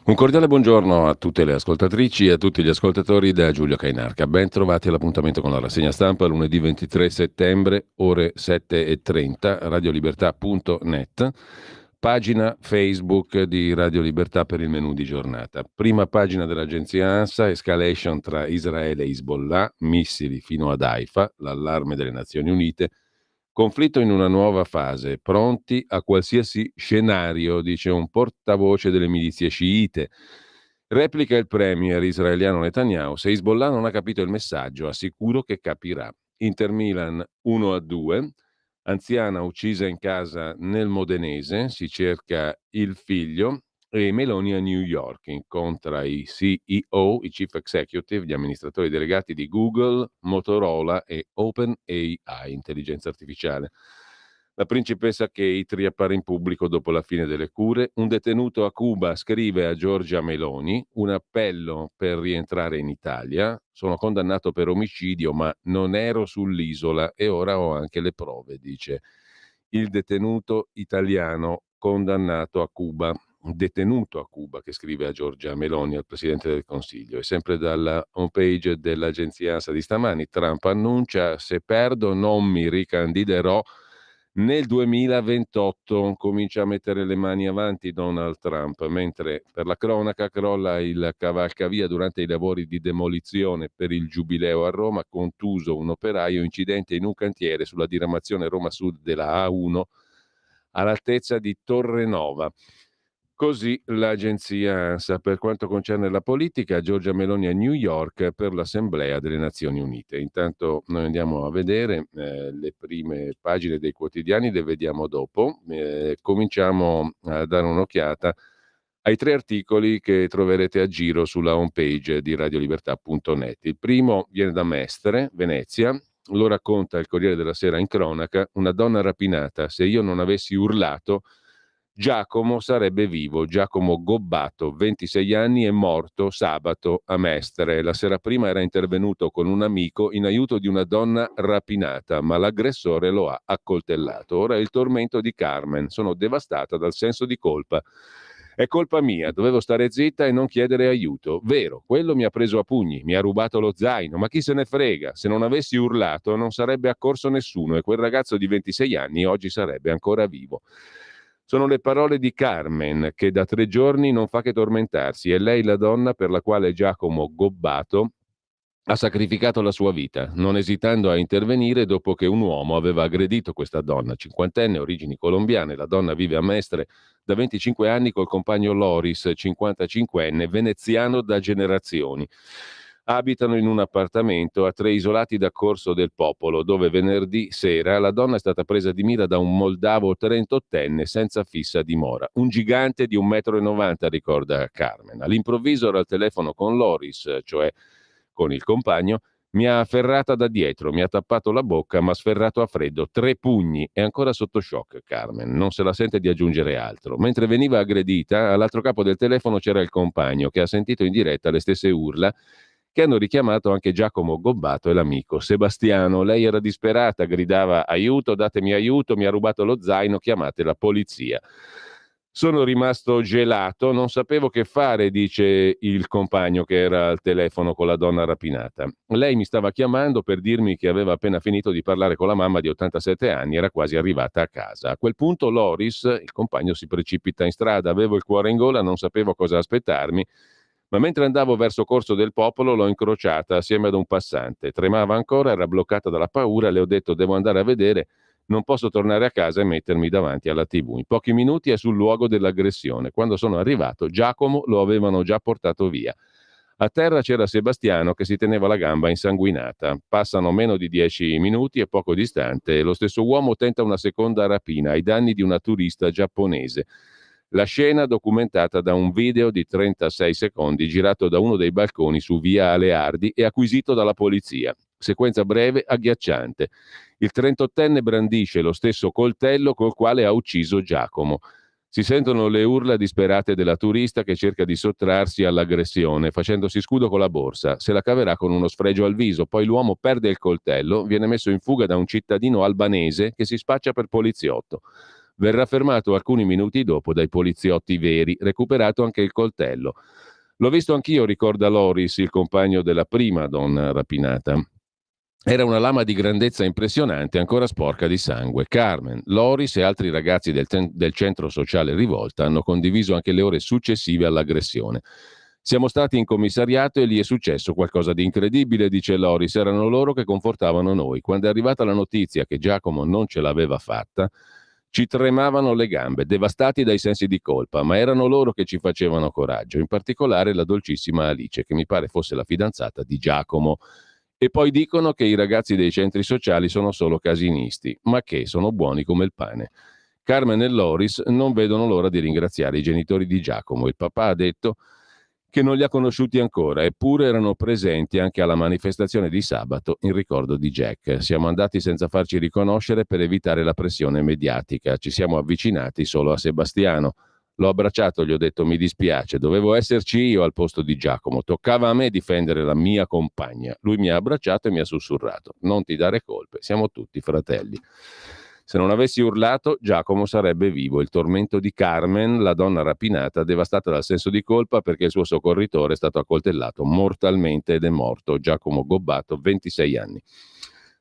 Un cordiale buongiorno a tutte le ascoltatrici e a tutti gli ascoltatori da Giulio Cainarca. Ben trovati all'appuntamento con la rassegna stampa lunedì 23 settembre, ore 7:30, radiolibertà.net, pagina Facebook di Radio Libertà per il menù di giornata. Prima pagina dell'agenzia ANSA, escalation tra Israele e Hezbollah, missili fino ad Haifa, l'allarme delle Nazioni Unite. Conflitto in una nuova fase, pronti a qualsiasi scenario, dice un portavoce delle milizie sciite. Replica il premier israeliano Netanyahu: se Hezbollah non ha capito il messaggio, assicuro che capirà. Inter Milan 1-2, anziana uccisa in casa nel Modenese, si cerca il figlio. E Meloni a New York incontra i CEO, i chief executive, gli amministratori delegati di Google, Motorola e OpenAI, intelligenza artificiale. La principessa Kate riappare in pubblico dopo la fine delle cure. Un detenuto a Cuba scrive a Giorgia Meloni: un appello per rientrare in Italia. Sono condannato per omicidio, ma non ero sull'isola e ora ho anche le prove, dice il detenuto italiano condannato a Cuba. Detenuto a Cuba, che scrive a Giorgia Meloni, al Presidente del Consiglio. E sempre dalla homepage dell'agenzia ANSA di stamani, Trump annuncia: se perdo non mi ricandiderò nel 2028. Comincia a mettere le mani avanti Donald Trump, mentre per la cronaca crolla il cavalcavia durante i lavori di demolizione per il Giubileo a Roma, contuso un operaio, incidente in un cantiere sulla diramazione Roma Sud della A1 all'altezza di Torrenova. Così l'agenzia ANSA. Per quanto concerne la politica, Giorgia Meloni a New York per l'Assemblea delle Nazioni Unite. Intanto noi andiamo a vedere le prime pagine dei quotidiani, le vediamo dopo. Cominciamo a dare un'occhiata ai tre articoli che troverete a giro sulla homepage di radiolibertà.net. Il primo viene da Mestre, Venezia. Lo racconta il Corriere della Sera in cronaca: una donna rapinata, se io non avessi urlato Giacomo sarebbe vivo. Giacomo Gobbato, 26 anni, è morto sabato a Mestre. La sera prima era intervenuto con un amico in aiuto di una donna rapinata, ma l'aggressore lo ha accoltellato. Ora è il tormento di Carmen. Sono devastata dal senso di colpa. È colpa mia, dovevo stare zitta e non chiedere aiuto. Vero, quello mi ha preso a pugni, mi ha rubato lo zaino, ma chi se ne frega? Se non avessi urlato non sarebbe accorso nessuno e quel ragazzo di 26 anni oggi sarebbe ancora vivo. Sono le parole di Carmen, che da 3 giorni non fa che tormentarsi. È lei la donna per la quale Giacomo Gobbato ha sacrificato la sua vita, non esitando a intervenire dopo che un uomo aveva aggredito questa donna, cinquantenne, origini colombiane. La donna vive a Mestre da 25 anni col compagno Loris, 55enne, veneziano da generazioni. Abitano in un appartamento a 3 isolati da Corso del Popolo, dove venerdì sera la donna è stata presa di mira da un moldavo 38enne senza fissa dimora. Un gigante di 1,90 m, ricorda Carmen. All'improvviso era al telefono con Loris, cioè con il compagno. Mi ha afferrata da dietro, mi ha tappato la bocca, mi ha sferrato a freddo, 3 pugni. È ancora sotto shock Carmen, non se la sente di aggiungere altro. Mentre veniva aggredita, all'altro capo del telefono c'era il compagno, che ha sentito in diretta le stesse urla che hanno richiamato anche Giacomo Gobbato e l'amico Sebastiano. Lei era disperata, gridava: aiuto, datemi aiuto, mi ha rubato lo zaino, chiamate la polizia. Sono rimasto gelato, non sapevo che fare, dice il compagno che era al telefono con la donna rapinata. Lei mi stava chiamando per dirmi che aveva appena finito di parlare con la mamma di 87 anni, era quasi arrivata a casa. A quel punto Loris, il compagno, si precipita in strada. Avevo il cuore in gola, non sapevo cosa aspettarmi, ma mentre andavo verso Corso del Popolo l'ho incrociata assieme ad un passante. Tremava ancora, era bloccata dalla paura, le ho detto: devo andare a vedere, non posso tornare a casa e mettermi davanti alla TV. In pochi minuti è sul luogo dell'aggressione. Quando sono arrivato, Giacomo lo avevano già portato via. A terra c'era Sebastiano che si teneva la gamba insanguinata. Passano meno di 10 minuti e poco distante lo stesso uomo tenta una seconda rapina ai danni di una turista giapponese. La scena documentata da un video di 36 secondi girato da uno dei balconi su via Aleardi e acquisito dalla polizia. Sequenza breve, agghiacciante. Il 38enne brandisce lo stesso coltello col quale ha ucciso Giacomo. Si sentono le urla disperate della turista che cerca di sottrarsi all'aggressione, facendosi scudo con la borsa. Se la caverà con uno sfregio al viso. Poi l'uomo perde il coltello, viene messo in fuga da un cittadino albanese che si spaccia per poliziotto. verrà fermato alcuni minuti dopo dai poliziotti veri, recuperato anche il coltello. L'ho visto anch'io, ricorda Loris, il compagno della prima donna rapinata. Era una lama di grandezza impressionante, ancora sporca di sangue. Carmen, Loris e altri ragazzi del centro sociale Rivolta hanno condiviso anche le ore successive all'aggressione. Siamo stati in commissariato e lì è successo qualcosa di incredibile, dice Loris. Erano loro che confortavano noi. Quando è arrivata la notizia che Giacomo non ce l'aveva fatta, ci tremavano le gambe, devastati dai sensi di colpa, ma erano loro che ci facevano coraggio, in particolare la dolcissima Alice, che mi pare fosse la fidanzata di Giacomo. E poi dicono che i ragazzi dei centri sociali sono solo casinisti, ma che sono buoni come il pane. Carmen e Loris non vedono l'ora di ringraziare i genitori di Giacomo. Il papà ha detto che non li ha conosciuti ancora, eppure erano presenti anche alla manifestazione di sabato in ricordo di Jack. Siamo andati senza farci riconoscere per evitare la pressione mediatica. Ci siamo avvicinati solo a Sebastiano. L'ho abbracciato, gli ho detto mi dispiace, dovevo esserci io al posto di Giacomo, toccava a me difendere la mia compagna. Lui mi ha abbracciato e mi ha sussurrato, non ti dare colpe, siamo tutti fratelli. Se non avessi urlato, Giacomo sarebbe vivo. Il tormento di Carmen, la donna rapinata, devastata dal senso di colpa perché il suo soccorritore è stato accoltellato mortalmente ed è morto. Giacomo Gobbato, 26 anni.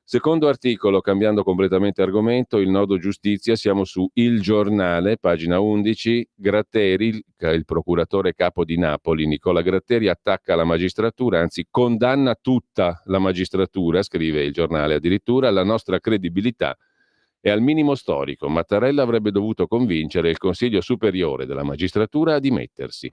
Secondo articolo, cambiando completamente argomento, il nodo giustizia, siamo su Il Giornale, pagina 11, Gratteri, il procuratore capo di Napoli, Nicola Gratteri, attacca la magistratura, anzi condanna tutta la magistratura, scrive il giornale, addirittura la nostra credibilità è al minimo storico. Mattarella avrebbe dovuto convincere il Consiglio Superiore della Magistratura a dimettersi.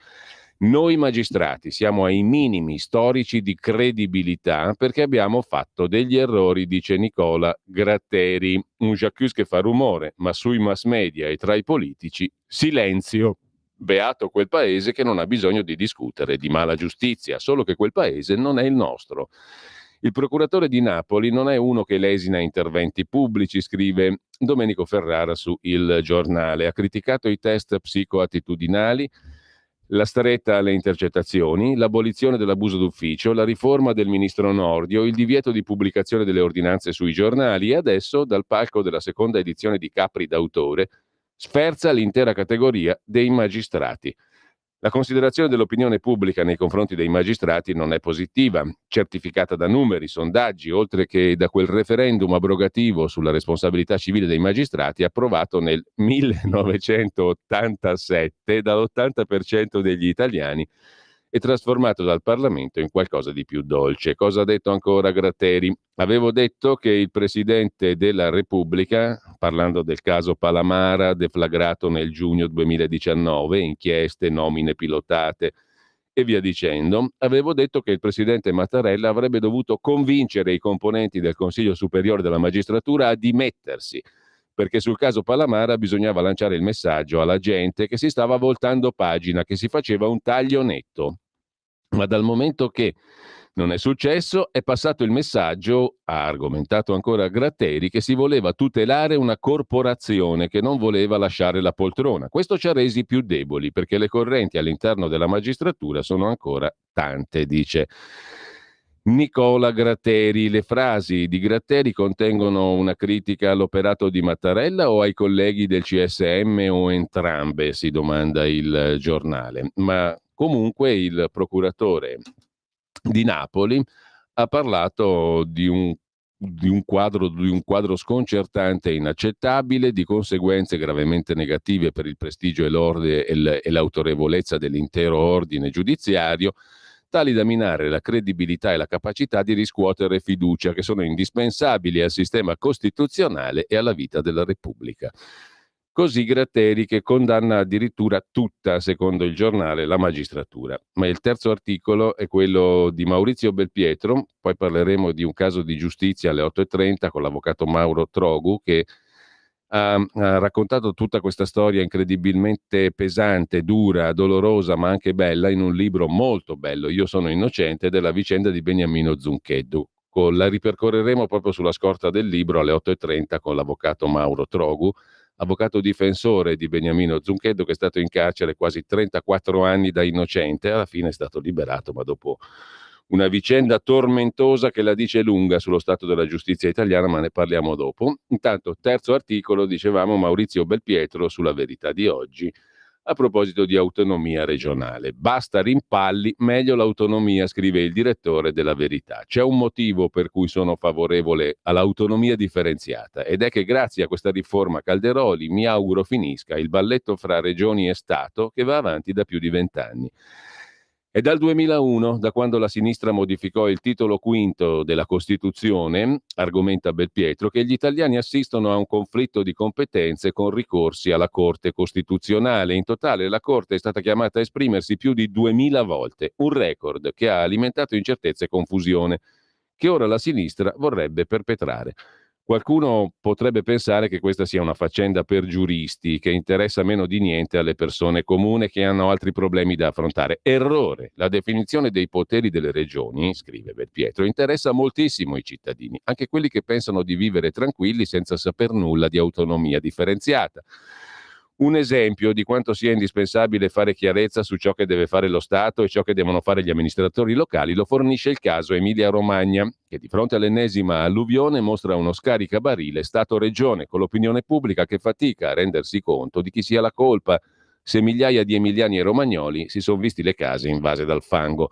Noi magistrati siamo ai minimi storici di credibilità perché abbiamo fatto degli errori, dice Nicola Gratteri. Un j'accuse che fa rumore, ma sui mass media e tra i politici, silenzio. Beato quel paese che non ha bisogno di discutere di mala giustizia, solo che quel paese non è il nostro. Il procuratore di Napoli non è uno che lesina interventi pubblici, scrive Domenico Ferrara su Il Giornale. Ha criticato i test psicoattitudinali, la stretta alle intercettazioni, l'abolizione dell'abuso d'ufficio, la riforma del ministro Nordio, il divieto di pubblicazione delle ordinanze sui giornali e adesso, dal palco della seconda edizione di Capri d'autore, sferza l'intera categoria dei magistrati. La considerazione dell'opinione pubblica nei confronti dei magistrati non è positiva, certificata da numeri, sondaggi, oltre che da quel referendum abrogativo sulla responsabilità civile dei magistrati approvato nel 1987 dall'80% degli italiani e trasformato dal Parlamento in qualcosa di più dolce. Cosa ha detto ancora Gratteri? Avevo detto che il Presidente della Repubblica, parlando del caso Palamara, deflagrato nel giugno 2019, inchieste, nomine pilotate e via dicendo, avevo detto che il Presidente Mattarella avrebbe dovuto convincere i componenti del Consiglio Superiore della Magistratura a dimettersi, perché sul caso Palamara bisognava lanciare il messaggio alla gente che si stava voltando pagina, che si faceva un taglio netto. Ma dal momento che non è successo, è passato il messaggio, ha argomentato ancora Gratteri, che si voleva tutelare una corporazione che non voleva lasciare la poltrona. Questo ci ha resi più deboli, perché le correnti all'interno della magistratura sono ancora tante, dice Nicola Gratteri. Le frasi di Gratteri contengono una critica all'operato di Mattarella o ai colleghi del CSM o entrambe, si domanda il giornale. Ma comunque il procuratore di Napoli ha parlato di un quadro sconcertante e inaccettabile, di conseguenze gravemente negative per il prestigio e l'ordine e l'autorevolezza dell'intero ordine giudiziario, tali da minare la credibilità e la capacità di riscuotere fiducia che sono indispensabili al sistema costituzionale e alla vita della Repubblica. Così Gratteri, che condanna addirittura tutta, secondo il giornale, la magistratura. Ma il terzo articolo è quello di Maurizio Belpietro, poi parleremo di un caso di giustizia alle 8:30 con l'avvocato Mauro Trogu, che ha raccontato tutta questa storia incredibilmente pesante, dura, dolorosa, ma anche bella, in un libro molto bello, Io sono innocente, della vicenda di Beniamino Zuncheddu. La ripercorreremo proprio sulla scorta del libro alle 8:30 con l'avvocato Mauro Trogu, avvocato difensore di Beniamino Zuncheddu, che è stato in carcere quasi 34 anni da innocente, alla fine è stato liberato, ma dopo Una vicenda tormentosa che la dice lunga sullo stato della giustizia italiana, ma ne parliamo dopo. Intanto, terzo articolo, dicevamo Maurizio Belpietro sulla Verità di oggi, a proposito di autonomia regionale. Basta rimpalli, meglio l'autonomia, scrive il direttore della Verità. C'è un motivo per cui sono favorevole all'autonomia differenziata ed è che grazie a questa riforma Calderoli mi auguro finisca il balletto fra regioni e Stato che va avanti da più di 20 anni. È dal 2001, da quando la sinistra modificò il titolo quinto della Costituzione, argomenta Belpietro, che gli italiani assistono a un conflitto di competenze con ricorsi alla Corte Costituzionale. In totale la Corte è stata chiamata a esprimersi più di 2000 volte, un record che ha alimentato incertezza e confusione, che ora la sinistra vorrebbe perpetrare. Qualcuno potrebbe pensare che questa sia una faccenda per giuristi, che interessa meno di niente alle persone comuni che hanno altri problemi da affrontare. Errore. La definizione dei poteri delle regioni, scrive Belpietro, interessa moltissimo i cittadini, anche quelli che pensano di vivere tranquilli senza saper nulla di autonomia differenziata. Un esempio di quanto sia indispensabile fare chiarezza su ciò che deve fare lo Stato e ciò che devono fare gli amministratori locali lo fornisce il caso Emilia-Romagna, che di fronte all'ennesima alluvione mostra uno scaricabarile Stato-Regione con l'opinione pubblica che fatica a rendersi conto di chi sia la colpa se migliaia di emiliani e romagnoli si sono visti le case invase dal fango.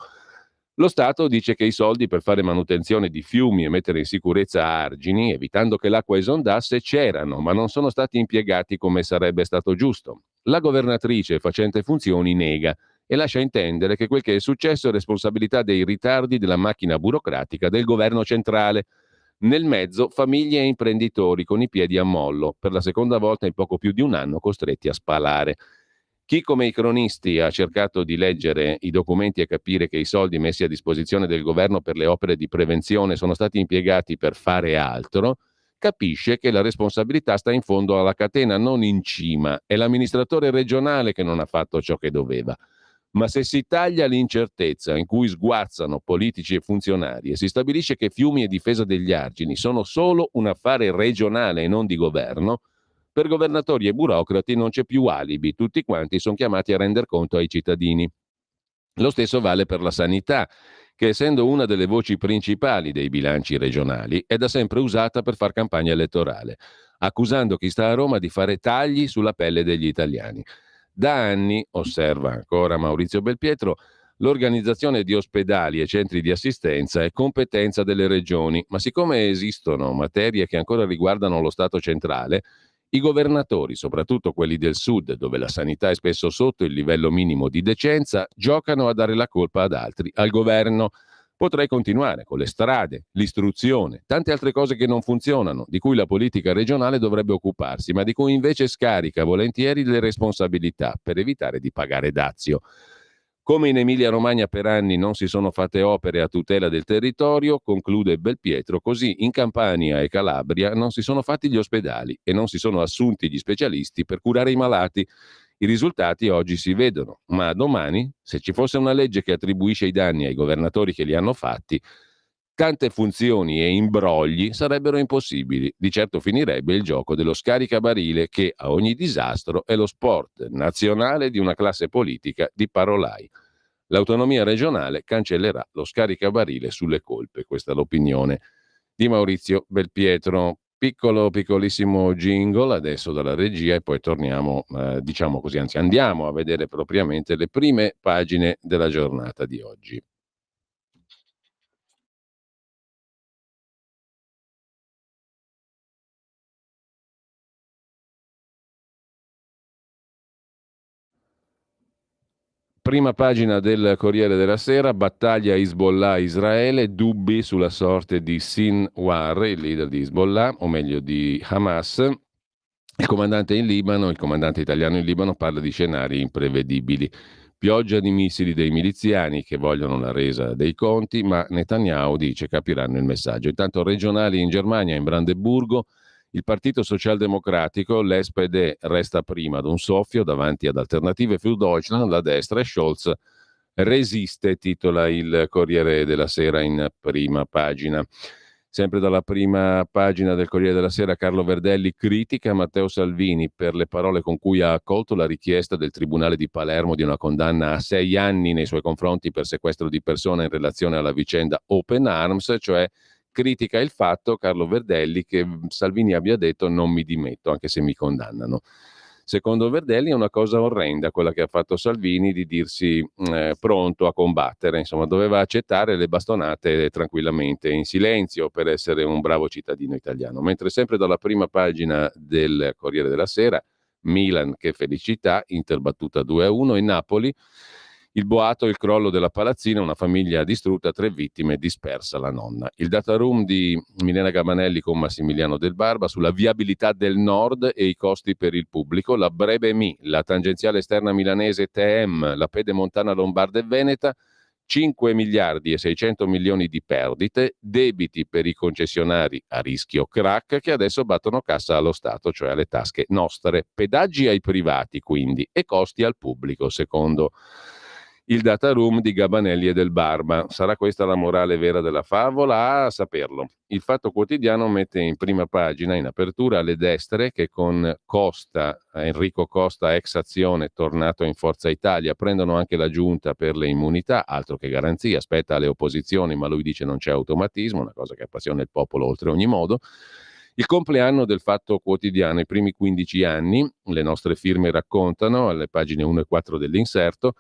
Lo Stato dice che i soldi per fare manutenzione di fiumi e mettere in sicurezza argini, evitando che l'acqua esondasse, c'erano, ma non sono stati impiegati come sarebbe stato giusto. La governatrice facente funzioni nega e lascia intendere che quel che è successo è responsabilità dei ritardi della macchina burocratica del governo centrale. Nel mezzo famiglie e imprenditori con i piedi a mollo, per la seconda volta in poco più di un anno costretti a spalare. Chi come i cronisti ha cercato di leggere i documenti e capire che i soldi messi a disposizione del governo per le opere di prevenzione sono stati impiegati per fare altro, capisce che la responsabilità sta in fondo alla catena, non in cima. È l'amministratore regionale che non ha fatto ciò che doveva. Ma se si taglia l'incertezza in cui sguazzano politici e funzionari e si stabilisce che fiumi e difesa degli argini sono solo un affare regionale e non di governo, per governatori e burocrati non c'è più alibi, tutti quanti sono chiamati a render conto ai cittadini. Lo stesso vale per la sanità, che essendo una delle voci principali dei bilanci regionali, è da sempre usata per far campagna elettorale, accusando chi sta a Roma di fare tagli sulla pelle degli italiani. Da anni, osserva ancora Maurizio Belpietro, l'organizzazione di ospedali e centri di assistenza è competenza delle regioni, ma siccome esistono materie che ancora riguardano lo Stato centrale, i governatori, soprattutto quelli del sud, dove la sanità è spesso sotto il livello minimo di decenza, giocano a dare la colpa ad altri, al governo. Potrei continuare con le strade, l'istruzione, tante altre cose che non funzionano, di cui la politica regionale dovrebbe occuparsi, ma di cui invece scarica volentieri le responsabilità per evitare di pagare dazio. Come in Emilia-Romagna per anni non si sono fatte opere a tutela del territorio, conclude Belpietro, così in Campania e Calabria non si sono fatti gli ospedali e non si sono assunti gli specialisti per curare i malati. I risultati oggi si vedono, ma domani, se ci fosse una legge che attribuisce i danni ai governatori che li hanno fatti, tante funzioni e imbrogli sarebbero impossibili. Di certo finirebbe il gioco dello scaricabarile che a ogni disastro è lo sport nazionale di una classe politica di parolai. L'autonomia regionale cancellerà lo scaricabarile sulle colpe, questa è l'opinione di Maurizio Belpietro. Piccolissimo jingle adesso dalla regia e poi torniamo, diciamo così, anzi andiamo a vedere propriamente le prime pagine della giornata di oggi. Prima pagina del Corriere della Sera, battaglia Hezbollah-Israele, dubbi sulla sorte di Sinwar, il leader di Hezbollah, o meglio di Hamas. Il comandante in Libano, il comandante italiano in Libano parla di scenari imprevedibili. Pioggia di missili dei miliziani che vogliono la resa dei conti, ma Netanyahu dice capiranno il messaggio. Intanto regionali in Germania, in Brandeburgo, il Partito Socialdemocratico, l'SPD, resta prima ad un soffio davanti ad Alternative für Deutschland, la destra, e Scholz resiste, titola il Corriere della Sera in prima pagina. Sempre dalla prima pagina del Corriere della Sera, Carlo Verdelli critica Matteo Salvini per le parole con cui ha accolto la richiesta del Tribunale di Palermo di una condanna a 6 anni nei suoi confronti per sequestro di persona in relazione alla vicenda Open Arms, cioè critica il fatto, Carlo Verdelli, che Salvini abbia detto non mi dimetto anche se mi condannano. Secondo Verdelli è una cosa orrenda quella che ha fatto Salvini di dirsi pronto a combattere, insomma doveva accettare le bastonate tranquillamente in silenzio per essere un bravo cittadino italiano. Mentre sempre dalla prima pagina del Corriere della Sera, Milan che felicità, Inter battuta 2-1 e Napoli. Il boato, il crollo della palazzina, una famiglia distrutta, 3 vittime, dispersa la nonna. Il data room di Milena Gabanelli con Massimiliano Del Barba sulla viabilità del nord e i costi per il pubblico, la Brebe Mi, la tangenziale esterna milanese TEM, la pedemontana lombarda e veneta, 5 miliardi e 600 milioni di perdite, debiti per i concessionari a rischio crack che adesso battono cassa allo Stato, cioè alle tasche nostre, pedaggi ai privati quindi e costi al pubblico, secondo il data room di Gabanelli e Del Barba. Sarà questa la morale vera della favola? A saperlo. Il Fatto Quotidiano mette in prima pagina, in apertura, le destre che con Costa, Enrico Costa, ex Azione, tornato in Forza Italia, prendono anche la giunta per le immunità, altro che garanzia, aspetta alle opposizioni, ma lui dice non c'è automatismo, una cosa che appassiona il popolo oltre ogni modo. Il compleanno del Fatto Quotidiano, i primi 15 anni, le nostre firme raccontano, alle pagine 1 e 4 dell'inserto,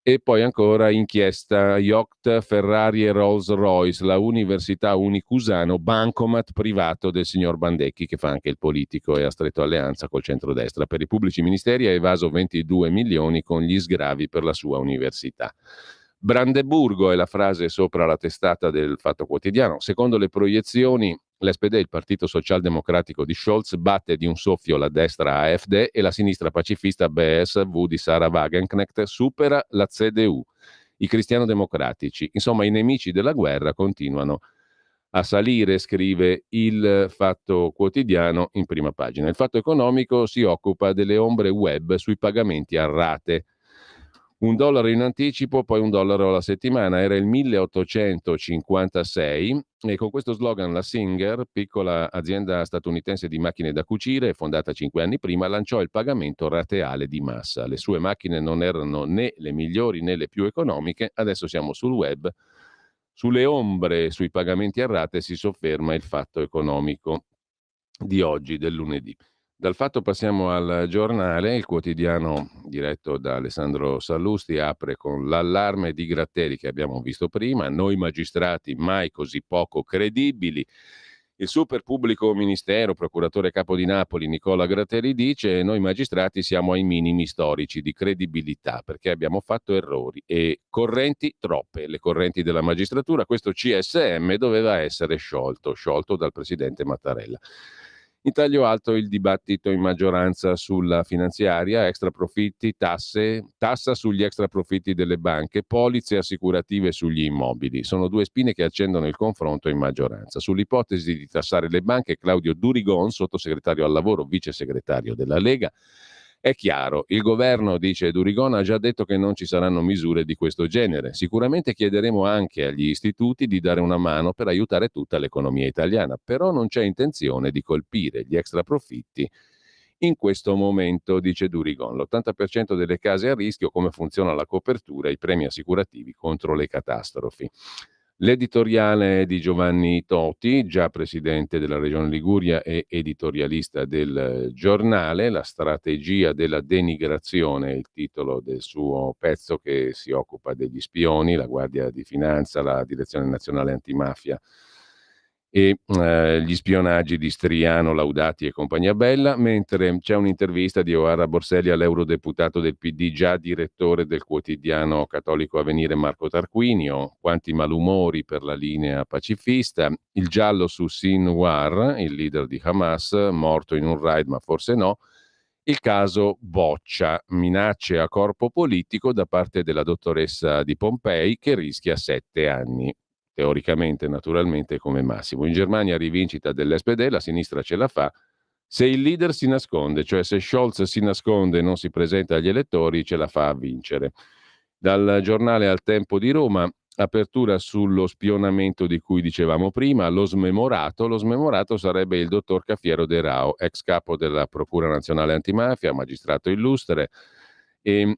e poi ancora inchiesta yacht, Ferrari e Rolls Royce, la Università Unicusano, bancomat privato del signor Bandecchi, che fa anche il politico e ha stretto alleanza col centrodestra. Per i pubblici ministeri ha evaso 22 milioni con gli sgravi per la sua università. Brandeburgo è la frase sopra la testata del Fatto Quotidiano. Secondo le proiezioni, l'SPD, il partito socialdemocratico di Scholz, batte di un soffio la destra AfD e la sinistra pacifista BSV di Sarah Wagenknecht supera la CDU, i cristiano-democratici. Insomma, i nemici della guerra continuano a salire, scrive il Fatto Quotidiano in prima pagina. Il Fatto Economico si occupa delle ombre web sui pagamenti a rate. $1 in anticipo, poi $1 alla settimana, era il 1856 e con questo slogan la Singer, piccola azienda statunitense di macchine da cucire, fondata 5 anni prima, lanciò il pagamento rateale di massa. Le sue macchine non erano né le migliori né le più economiche, adesso siamo sul web. Sulle ombre, sui pagamenti a rate si sofferma il Fatto Economico di oggi, del lunedì. Dal Fatto passiamo al Giornale, il quotidiano diretto da Alessandro Sallusti apre con l'allarme di Gratteri che abbiamo visto prima, noi magistrati mai così poco credibili. Il super pubblico ministero, procuratore capo di Napoli Nicola Gratteri dice noi magistrati siamo ai minimi storici di credibilità perché abbiamo fatto errori e correnti troppe, le correnti della magistratura, questo CSM doveva essere sciolto dal presidente Mattarella. In taglio alto il dibattito in maggioranza sulla finanziaria, extra profitti, tasse, tassa sugli extra profitti delle banche, polizze assicurative sugli immobili. Sono due spine che accendono il confronto in maggioranza. Sull'ipotesi di tassare le banche, Claudio Durigon, sottosegretario al lavoro, vice segretario della Lega, è chiaro, il governo, dice Durigon, ha già detto che non ci saranno misure di questo genere. Sicuramente chiederemo anche agli istituti di dare una mano per aiutare tutta l'economia italiana, però non c'è intenzione di colpire gli extra profitti in questo momento, dice Durigon. L'80% delle case a rischio, come funziona la copertura e i premi assicurativi contro le catastrofi. L'editoriale di Giovanni Toti, già presidente della Regione Liguria e editorialista del giornale, la strategia della denigrazione, il titolo del suo pezzo che si occupa degli spioni, la Guardia di Finanza, la Direzione Nazionale Antimafia e gli spionaggi di Striano, Laudati e compagnia bella, mentre c'è un'intervista di Oara Borselli all'eurodeputato del PD, già direttore del quotidiano cattolico Avvenire Marco Tarquinio, quanti malumori per la linea pacifista, il giallo su Sinwar, il leader di Hamas, morto in un raid ma forse no, il caso Boccia, minacce a corpo politico da parte della dottoressa di Pompei che rischia 7 anni. Teoricamente, naturalmente, come massimo. In Germania rivincita dell'SPD, la sinistra ce la fa. Se il leader si nasconde, cioè se Scholz si nasconde e non si presenta agli elettori, ce la fa a vincere. Dal giornale Al Tempo di Roma, apertura sullo spionamento di cui dicevamo prima, lo smemorato sarebbe il dottor Cafiero De Rao, ex capo della Procura Nazionale Antimafia, magistrato illustre, e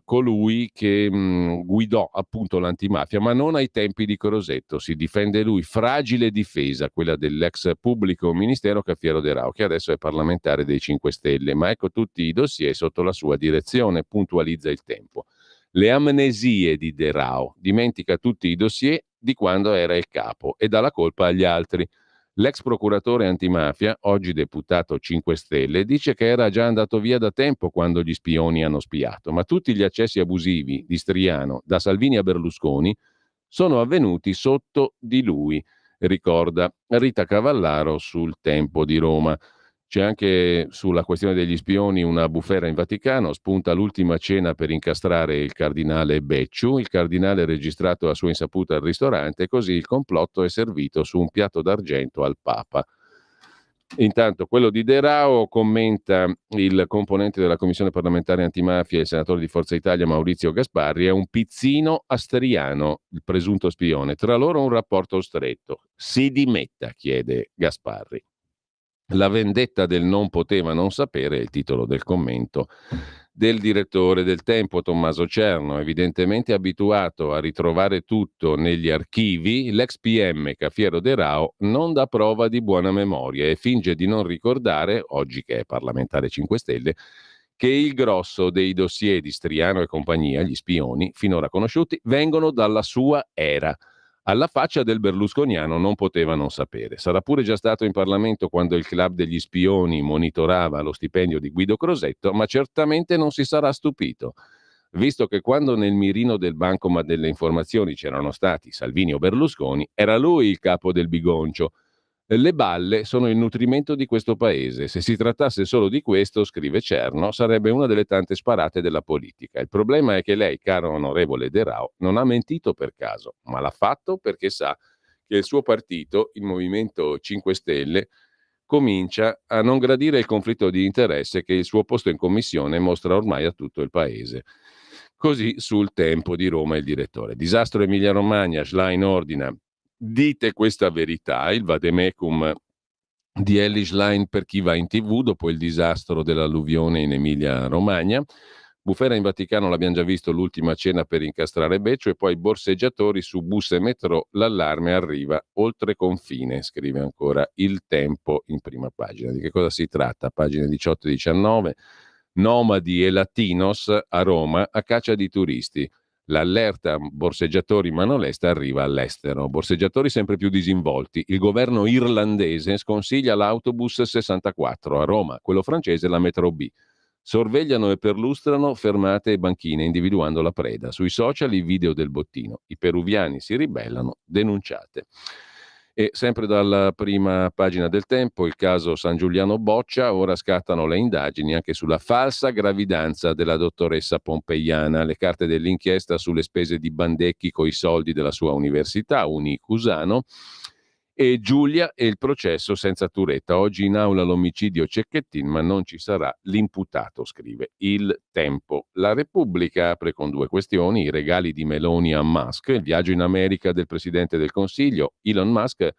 colui che guidò appunto l'antimafia, ma non ai tempi di Crosetto. Si difende lui, fragile difesa, quella dell'ex pubblico ministero Cafiero De Rao, che adesso è parlamentare dei 5 Stelle, ma ecco tutti i dossier sotto la sua direzione, puntualizza il Tempo. Le amnesie di De Rao, dimentica tutti i dossier di quando era il capo e dà la colpa agli altri. L'ex procuratore antimafia, oggi deputato 5 Stelle, dice che era già andato via da tempo quando gli spioni hanno spiato, ma tutti gli accessi abusivi di Striano, da Salvini a Berlusconi, sono avvenuti sotto di lui, ricorda Rita Cavallaro sul Tempo di Roma. C'è anche sulla questione degli spioni una bufera in Vaticano, spunta l'ultima cena per incastrare il cardinale Becciu, il cardinale è registrato a sua insaputa al ristorante, così il complotto è servito su un piatto d'argento al Papa. Intanto quello di De Rao commenta il componente della Commissione parlamentare antimafia e il senatore di Forza Italia Maurizio Gasparri, è un pizzino astriano, il presunto spione, tra loro un rapporto stretto. Si dimetta, chiede Gasparri. La vendetta del non poteva non sapere è il titolo del commento del direttore del Tempo, Tommaso Cerno, evidentemente abituato a ritrovare tutto negli archivi. L'ex PM Cafiero De Rao non dà prova di buona memoria e finge di non ricordare, oggi che è parlamentare 5 Stelle, che il grosso dei dossier di Striano e compagnia, gli spioni finora conosciuti, vengono dalla sua era. Alla faccia del berlusconiano non poteva non sapere. Sarà pure già stato in Parlamento quando il club degli spioni monitorava lo stipendio di Guido Crosetto, ma certamente non si sarà stupito, visto che quando nel mirino del bancomat delle informazioni c'erano stati Salvini o Berlusconi, era lui il capo del bigoncio. Le balle sono il nutrimento di questo paese. Se si trattasse solo di questo, scrive Cerno, sarebbe una delle tante sparate della politica. Il problema è che lei, caro onorevole De Rao, non ha mentito per caso, ma l'ha fatto perché sa che il suo partito, il Movimento 5 Stelle, comincia a non gradire il conflitto di interesse che il suo posto in commissione mostra ormai a tutto il paese. Così sul Tempo di Roma il direttore. Disastro Emilia-Romagna, Schlein ordina. Dite questa verità, il vademecum di Elly Schlein per chi va in TV dopo il disastro dell'alluvione in Emilia-Romagna. Bufera in Vaticano l'abbiamo già visto, l'ultima cena per incastrare Beccio e poi borseggiatori su bus e metro, l'allarme arriva oltre confine, scrive ancora il Tempo in prima pagina. Di che cosa si tratta? Pagine 18 e 19. Nomadi e latinos a Roma a caccia di turisti. L'allerta borseggiatori mano lesta arriva all'estero. Borseggiatori sempre più disinvolti. Il governo irlandese sconsiglia l'autobus 64 a Roma, quello francese la metro B. Sorvegliano e perlustrano fermate e banchine, individuando la preda. Sui social i video del bottino. I peruviani si ribellano, denunciate. E sempre dalla prima pagina del Tempo, il caso San Giuliano Boccia, ora scattano le indagini anche sulla falsa gravidanza della dottoressa pompeiana, le carte dell'inchiesta sulle spese di Bandecchi coi soldi della sua università, Unicusano, e Giulia e il processo senza Turetta. Oggi in aula l'omicidio Cecchettin, ma non ci sarà l'imputato, scrive il Tempo. La Repubblica apre con due questioni, i regali di Meloni a Musk, il viaggio in America del Presidente del Consiglio. Elon Musk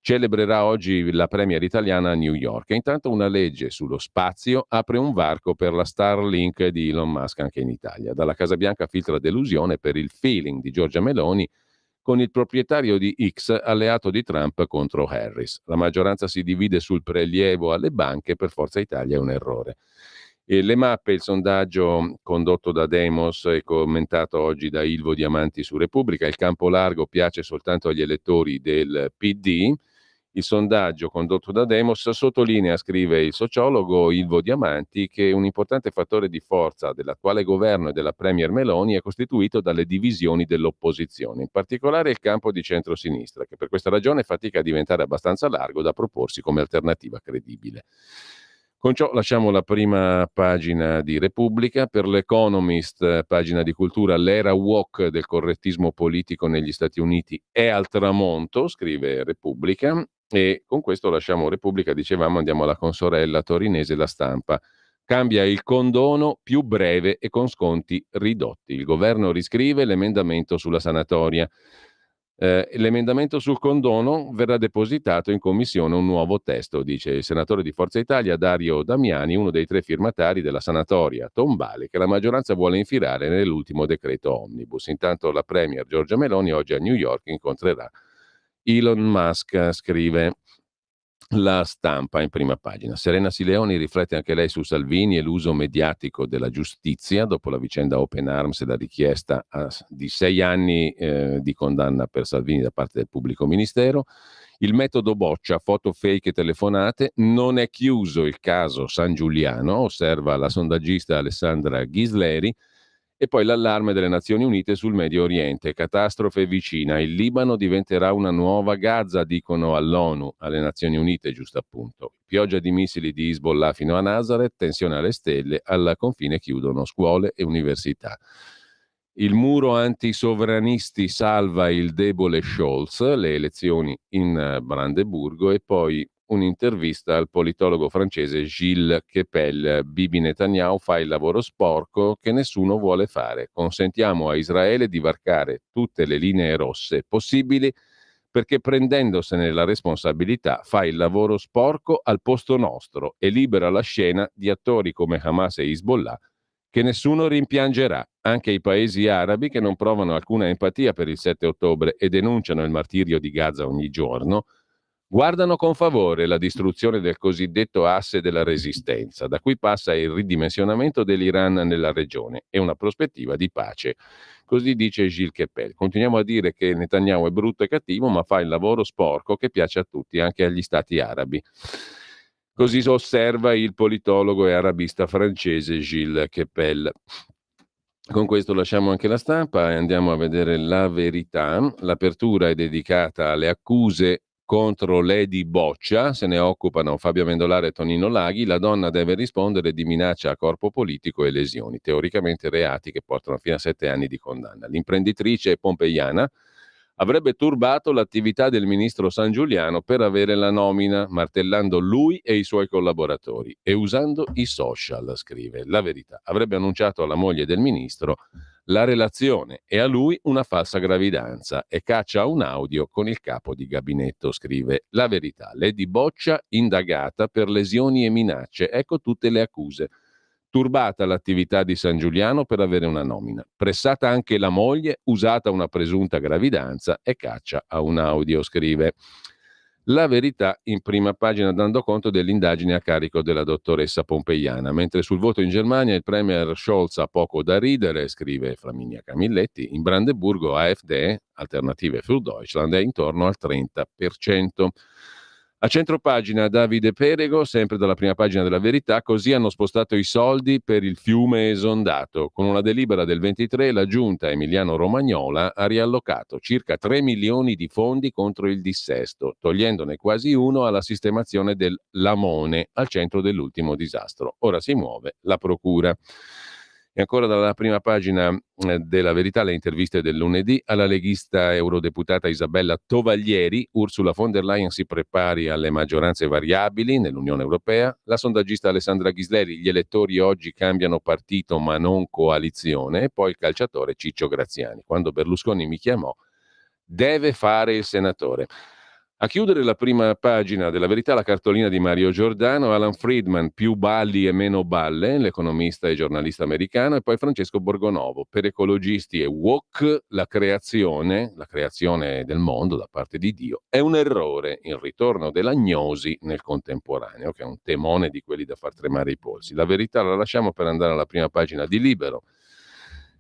celebrerà oggi la premier italiana a New York e intanto una legge sullo spazio apre un varco per la Starlink di Elon Musk anche in Italia. Dalla Casa Bianca filtra delusione per il feeling di Giorgia Meloni con il proprietario di X alleato di Trump contro Harris. La maggioranza si divide sul prelievo alle banche, per Forza Italia è un errore. E le mappe, il sondaggio condotto da Demos e commentato oggi da Ilvo Diamanti su Repubblica, il campo largo piace soltanto agli elettori del PD. Il sondaggio condotto da Demos sottolinea, scrive il sociologo Ilvo Diamanti, che un importante fattore di forza dell'attuale governo e della Premier Meloni è costituito dalle divisioni dell'opposizione, in particolare il campo di centrosinistra, che per questa ragione fatica a diventare abbastanza largo da proporsi come alternativa credibile. Con ciò lasciamo la prima pagina di Repubblica. Per l'Economist, pagina di cultura, l'era woke del correttismo politico negli Stati Uniti è al tramonto, scrive Repubblica. E con questo lasciamo Repubblica, dicevamo, andiamo alla consorella torinese La Stampa. Cambia il condono, più breve e con sconti ridotti. Il governo riscrive l'emendamento sulla sanatoria. L'emendamento sul condono verrà depositato in commissione un nuovo testo, dice il senatore di Forza Italia Dario Damiani, uno dei 3 firmatari della sanatoria tombale che la maggioranza vuole infilare nell'ultimo decreto omnibus. Intanto la premier Giorgia Meloni oggi a New York incontrerà Elon Musk, scrive La Stampa in prima pagina. Serena Sileoni riflette anche lei su Salvini e l'uso mediatico della giustizia dopo la vicenda Open Arms e la richiesta di 6 anni di condanna per Salvini da parte del pubblico ministero. Il metodo Boccia, foto fake e telefonate, non è chiuso il caso San Giuliano, osserva la sondaggista Alessandra Ghisleri. E poi l'allarme delle Nazioni Unite sul Medio Oriente, catastrofe vicina, il Libano diventerà una nuova Gaza, dicono all'ONU, alle Nazioni Unite, giusto appunto. Pioggia di missili di Hezbollah fino a Nazareth, tensione alle stelle, al confine chiudono scuole e università. Il muro antisovranisti salva il debole Scholz, le elezioni in Brandeburgo e poi un'intervista al politologo francese Gilles Kepel. Bibi Netanyahu fa il lavoro sporco che nessuno vuole fare. Consentiamo a Israele di varcare tutte le linee rosse possibili perché prendendosene la responsabilità fa il lavoro sporco al posto nostro e libera la scena di attori come Hamas e Hezbollah che nessuno rimpiangerà, anche i paesi arabi che non provano alcuna empatia per il 7 ottobre e denunciano il martirio di Gaza ogni giorno, guardano con favore la distruzione del cosiddetto asse della resistenza, da cui passa il ridimensionamento dell'Iran nella regione e una prospettiva di pace. Così dice Gilles Kepel. Continuiamo a dire che Netanyahu è brutto e cattivo, ma fa il lavoro sporco che piace a tutti, anche agli stati arabi. Così osserva il politologo e arabista francese Gilles Kepel. Con questo lasciamo anche la Stampa e andiamo a vedere La Verità. L'apertura è dedicata alle accuse contro Lady Boccia, se ne occupano Fabio Mendolare e Tonino Laghi. La donna deve rispondere di minaccia a corpo politico e lesioni, teoricamente reati che portano fino a 7 anni di condanna. L'imprenditrice pompeiana avrebbe turbato l'attività del ministro San Giuliano per avere la nomina, martellando lui e i suoi collaboratori e usando i social, scrive La Verità. Avrebbe annunciato alla moglie del ministro la relazione e a lui una falsa gravidanza e caccia un audio con il capo di gabinetto, scrive La Verità. Lady Boccia indagata per lesioni e minacce. Ecco tutte le accuse. Turbata l'attività di San Giuliano per avere una nomina, pressata anche la moglie, usata una presunta gravidanza e caccia a un audio, scrive La Verità in prima pagina dando conto dell'indagine a carico della dottoressa pompeiana, mentre sul voto in Germania il premier Scholz ha poco da ridere, scrive Flaminia Camilletti, in Brandeburgo AfD, Alternative für Deutschland, è intorno al 30%. A centropagina Davide Perego, sempre dalla prima pagina della Verità, così hanno spostato i soldi per il fiume esondato. Con una delibera del 23 la giunta Emiliano Romagnola ha riallocato circa 3 milioni di fondi contro il dissesto, togliendone quasi uno alla sistemazione del Lamone, al centro dell'ultimo disastro. Ora si muove la procura. E ancora dalla prima pagina della Verità le interviste del lunedì alla leghista eurodeputata Isabella Tovaglieri. Ursula von der Leyen si prepari alle maggioranze variabili nell'Unione Europea. La sondaggista Alessandra Ghisleri, gli elettori oggi cambiano partito ma non coalizione. E poi il calciatore Ciccio Graziani. Quando Berlusconi mi chiamò, deve fare il senatore. A chiudere la prima pagina della Verità la cartolina di Mario Giordano, Alan Friedman, più balli e meno balle, l'economista e giornalista americano, e poi Francesco Borgonovo, per ecologisti e woke la creazione del mondo da parte di Dio è un errore, il ritorno dell'agnosi nel contemporaneo, che è un temone di quelli da far tremare i polsi. La Verità la lasciamo per andare alla prima pagina di Libero.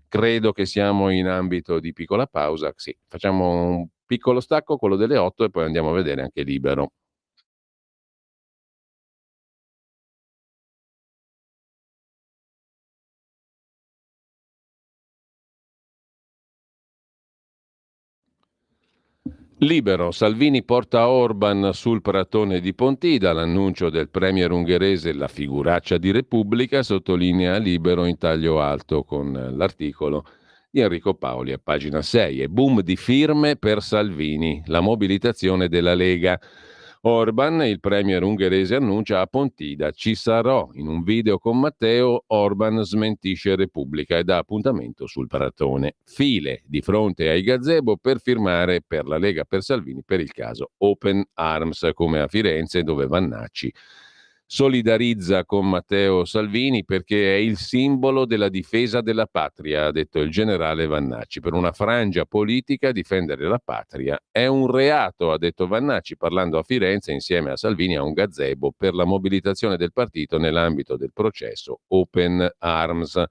Credo che siamo in ambito di piccola pausa. Sì, facciamo un piccolo stacco, quello delle 8, e poi andiamo a vedere anche Libero. Libero, Salvini porta Orban sul pratone di Pontida, l'annuncio del premier ungherese, la figuraccia di Repubblica, sottolinea Libero in taglio alto con l'articolo di Enrico Paoli a pagina 6. E boom di firme per Salvini, la mobilitazione della Lega. Orban, il premier ungherese, annuncia a Pontida: ci sarò. In un video con Matteo, Orban smentisce Repubblica e dà appuntamento sul Pratone. File di fronte ai gazebo per firmare per la Lega, per Salvini, per il caso Open Arms, come a Firenze, dove Vannacci solidarizza con Matteo Salvini perché è il simbolo della difesa della patria, ha detto il generale Vannacci. Per una frangia politica difendere la patria è un reato, ha detto Vannacci, parlando a Firenze insieme a Salvini a un gazebo per la mobilitazione del partito nell'ambito del processo Open Arms.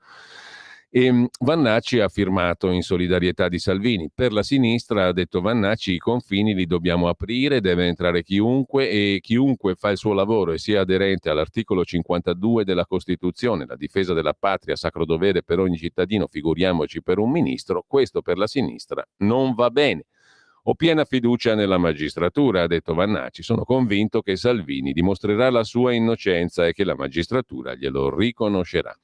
E Vannacci ha firmato in solidarietà di Salvini. Per la sinistra, ha detto Vannacci, i confini li dobbiamo aprire, deve entrare chiunque e chiunque fa il suo lavoro e sia aderente all'articolo 52 della Costituzione, la difesa della patria, sacro dovere per ogni cittadino, figuriamoci per un ministro, questo per la sinistra non va bene. Ho piena fiducia nella magistratura, ha detto Vannacci, sono convinto che Salvini dimostrerà la sua innocenza e che la magistratura glielo riconoscerà.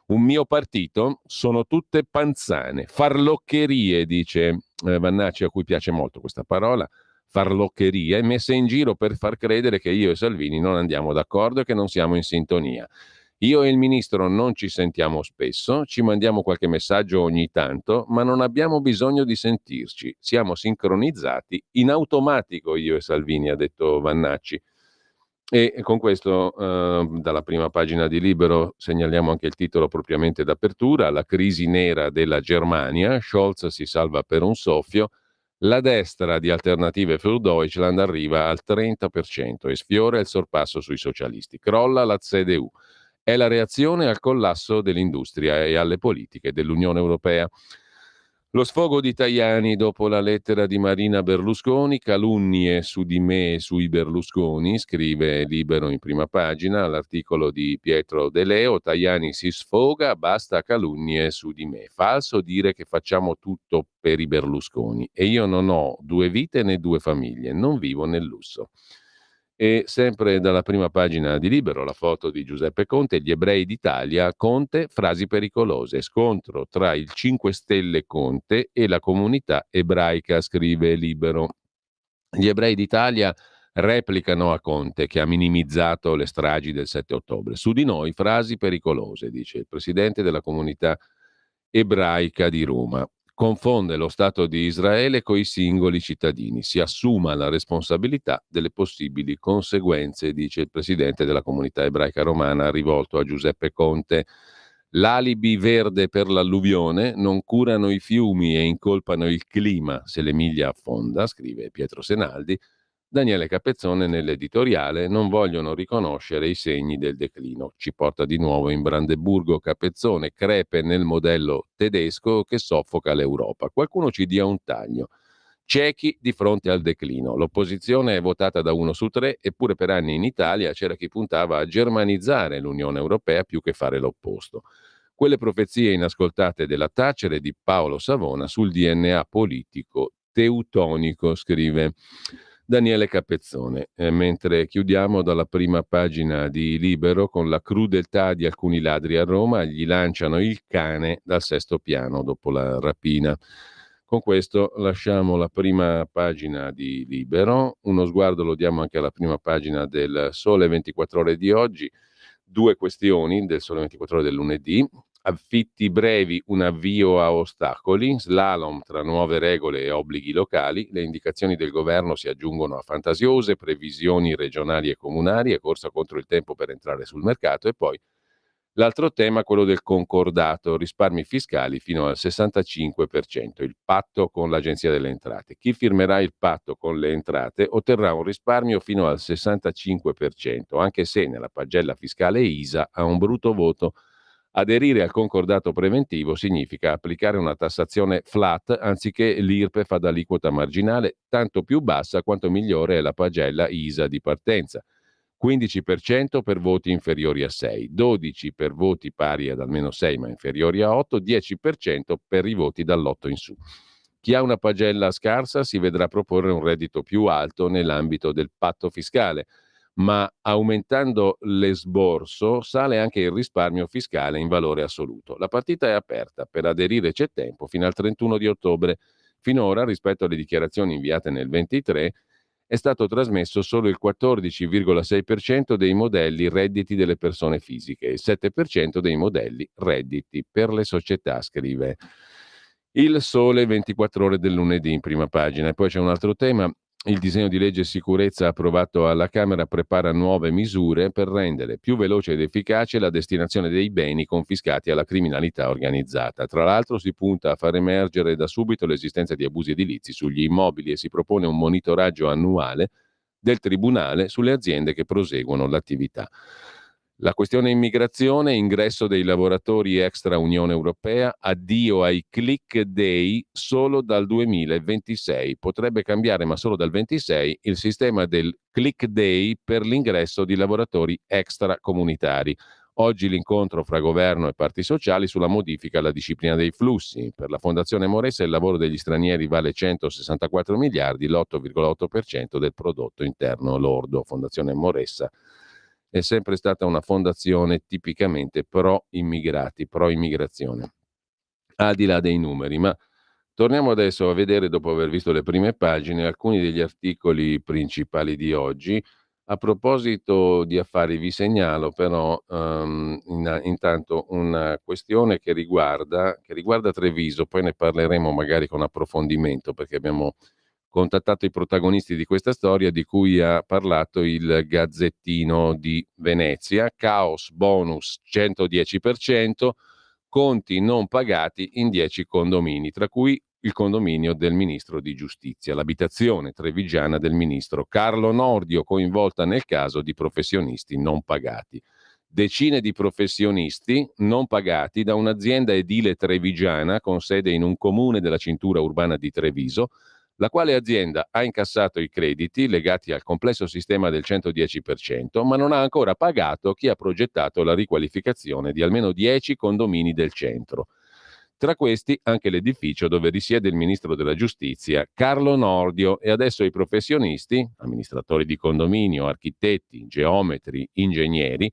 Un mio partito sono tutte panzane, farloccherie, dice Vannacci, a cui piace molto questa parola, farloccherie, messe in giro per far credere che io e Salvini non andiamo d'accordo e che non siamo in sintonia. Io e il ministro non ci sentiamo spesso, ci mandiamo qualche messaggio ogni tanto, ma non abbiamo bisogno di sentirci. Siamo sincronizzati in automatico io e Salvini, ha detto Vannacci. E con questo, dalla prima pagina di Libero, segnaliamo anche il titolo propriamente d'apertura: la crisi nera della Germania, Scholz si salva per un soffio, la destra di Alternative für Deutschland arriva al 30% e sfiora il sorpasso sui socialisti. Crolla la CDU. È la reazione al collasso dell'industria e alle politiche dell'Unione Europea. Lo sfogo di Tajani dopo la lettera di Marina Berlusconi, calunnie su di me e sui Berlusconi, scrive Libero in prima pagina, l'articolo di Pietro De Leo: Tajani si sfoga, basta calunnie su di me. Falso dire che facciamo tutto per i Berlusconi e io non ho due vite né due famiglie, non vivo nel lusso. E sempre dalla prima pagina di Libero, la foto di Giuseppe Conte, gli ebrei d'Italia, Conte, frasi pericolose, scontro tra il 5 Stelle Conte e la comunità ebraica, scrive Libero. Gli ebrei d'Italia replicano a Conte, che ha minimizzato le stragi del 7 ottobre. Su di noi frasi pericolose, dice il presidente della comunità ebraica di Roma. Confonde lo Stato di Israele coi singoli cittadini. Si assuma la responsabilità delle possibili conseguenze, dice il presidente della comunità ebraica romana, rivolto a Giuseppe Conte. L'alibi verde per l'alluvione, non curano i fiumi e incolpano il clima se l'Emilia affonda, scrive Pietro Senaldi. Daniele Capezzone nell'editoriale: non vogliono riconoscere i segni del declino. Ci porta di nuovo in Brandeburgo Capezzone, crepe nel modello tedesco che soffoca l'Europa. Qualcuno ci dia un taglio. Ciechi di fronte al declino. L'opposizione è votata da 1 su 3, eppure per anni in Italia c'era chi puntava a germanizzare l'Unione Europea più che fare l'opposto. Quelle profezie inascoltate della Thatcher e di Paolo Savona sul DNA politico teutonico, scrive Daniele Capezzone. Mentre chiudiamo dalla prima pagina di Libero con la crudeltà di alcuni ladri a Roma, gli lanciano il cane dal 6° piano dopo la rapina. Con questo lasciamo la prima pagina di Libero, uno sguardo lo diamo anche alla prima pagina del Sole 24 Ore di oggi. Due questioni del Sole 24 Ore del lunedì: affitti brevi, un avvio a ostacoli, slalom tra nuove regole e obblighi locali, le indicazioni del governo si aggiungono a fantasiose previsioni regionali e comunali e corsa contro il tempo per entrare sul mercato. E poi l'altro tema, quello del concordato, risparmi fiscali fino al 65%, il patto con l'Agenzia delle Entrate. Chi firmerà il patto con le entrate otterrà un risparmio fino al 65%, anche se nella pagella fiscale ISA ha un brutto voto. Aderire al concordato preventivo significa applicare una tassazione flat anziché l'IRPEF ad aliquota marginale, tanto più bassa quanto migliore è la pagella ISA di partenza. 15% per voti inferiori a 6, 12% per voti pari ad almeno 6 ma inferiori a 8, 10% per i voti dall'8 in su. Chi ha una pagella scarsa si vedrà proporre un reddito più alto nell'ambito del patto fiscale, ma aumentando l'esborso sale anche il risparmio fiscale in valore assoluto. La partita è aperta, per aderire c'è tempo fino al 31 di ottobre. Finora, rispetto alle dichiarazioni inviate nel 23, è stato trasmesso solo il 14,6% dei modelli redditi delle persone fisiche e il 7% dei modelli redditi per le società, scrive Il Sole 24 Ore del lunedì in prima pagina. E poi c'è un altro tema. Il disegno di legge sicurezza approvato alla Camera prepara nuove misure per rendere più veloce ed efficace la destinazione dei beni confiscati alla criminalità organizzata. Tra l'altro si punta a far emergere da subito l'esistenza di abusi edilizi sugli immobili e si propone un monitoraggio annuale del Tribunale sulle aziende che proseguono l'attività. La questione immigrazione, ingresso dei lavoratori extra Unione Europea, addio ai click day solo dal 2026. Potrebbe cambiare, ma solo dal 26, il sistema del click day per l'ingresso di lavoratori extracomunitari. Oggi l'incontro fra governo e parti sociali sulla modifica alla disciplina dei flussi. Per la Fondazione Moressa il lavoro degli stranieri vale 164 miliardi, l'8,8% del prodotto interno lordo. Fondazione Moressa è sempre stata una fondazione tipicamente pro immigrati, pro immigrazione, al di là dei numeri. Ma torniamo adesso a vedere, dopo aver visto le prime pagine, alcuni degli articoli principali di oggi. A proposito di affari, vi segnalo però intanto una questione che riguarda Treviso, poi ne parleremo magari con approfondimento perché abbiamo contattato i protagonisti di questa storia di cui ha parlato il Gazzettino di Venezia. Caos bonus 110%, conti non pagati in 10 condomini, tra cui il condominio del ministro di giustizia, l'abitazione trevigiana del ministro Carlo Nordio, coinvolta nel caso di professionisti non pagati. Decine di professionisti non pagati da un'azienda edile trevigiana con sede in un comune della cintura urbana di Treviso, la quale azienda ha incassato i crediti legati al complesso sistema del 110%, ma non ha ancora pagato chi ha progettato la riqualificazione di almeno 10 condomini del centro. Tra questi anche l'edificio dove risiede il ministro della giustizia, Carlo Nordio, e adesso i professionisti, amministratori di condominio, architetti, geometri, ingegneri,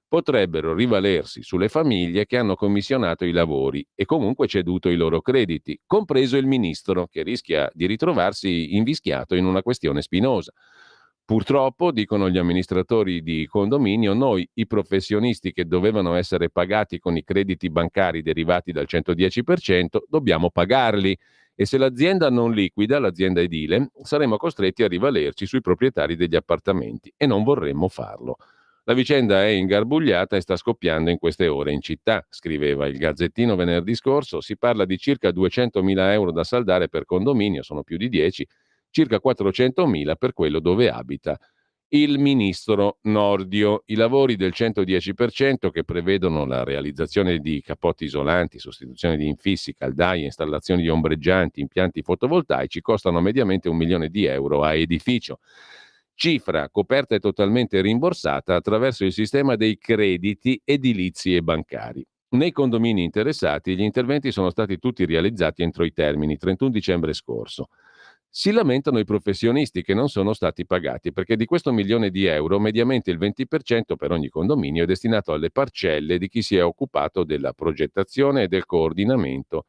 potrebbero rivalersi sulle famiglie che hanno commissionato i lavori e comunque ceduto i loro crediti, compreso il ministro, che rischia di ritrovarsi invischiato in una questione spinosa. Purtroppo, dicono gli amministratori di condominio, noi, i professionisti che dovevano essere pagati con i crediti bancari derivati dal 110%, dobbiamo pagarli. E se l'azienda non liquida, l'azienda edile, saremo costretti a rivalerci sui proprietari degli appartamenti e non vorremmo farlo. La vicenda è ingarbugliata e sta scoppiando in queste ore in città, scriveva il Gazzettino venerdì scorso. Si parla di circa 200.000 euro da saldare per condominio, sono più di 10, circa 400.000 per quello dove abita il ministro Nordio. I lavori del 110% che prevedono la realizzazione di cappotti isolanti, sostituzione di infissi, caldaie, installazioni di ombreggianti, impianti fotovoltaici costano mediamente 1 milione di euro a edificio. Cifra coperta e totalmente rimborsata attraverso il sistema dei crediti edilizi e bancari. Nei condomini interessati gli interventi sono stati tutti realizzati entro i termini, 31 dicembre scorso. Si lamentano i professionisti che non sono stati pagati perché di questo 1 milione di euro mediamente il 20% per ogni condominio è destinato alle parcelle di chi si è occupato della progettazione e del coordinamento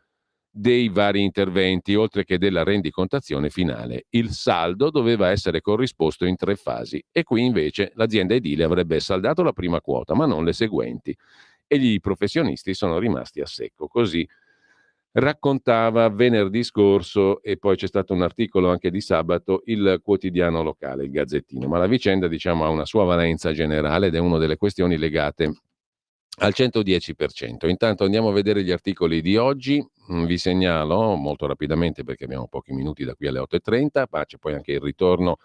dei vari interventi, oltre che della rendicontazione finale. Il saldo doveva essere corrisposto in 3 fasi e qui invece l'azienda edile avrebbe saldato la prima quota, ma non le seguenti. E gli professionisti sono rimasti a secco. Così raccontava venerdì scorso, e poi c'è stato un articolo anche di sabato, il quotidiano locale, il Gazzettino. Ma la vicenda, diciamo, ha una sua valenza generale ed è una delle questioni legate al 110%. Intanto andiamo a vedere gli articoli di oggi. Vi segnalo molto rapidamente, perché abbiamo pochi minuti da qui alle 8:30, ma c'è poi anche il ritorno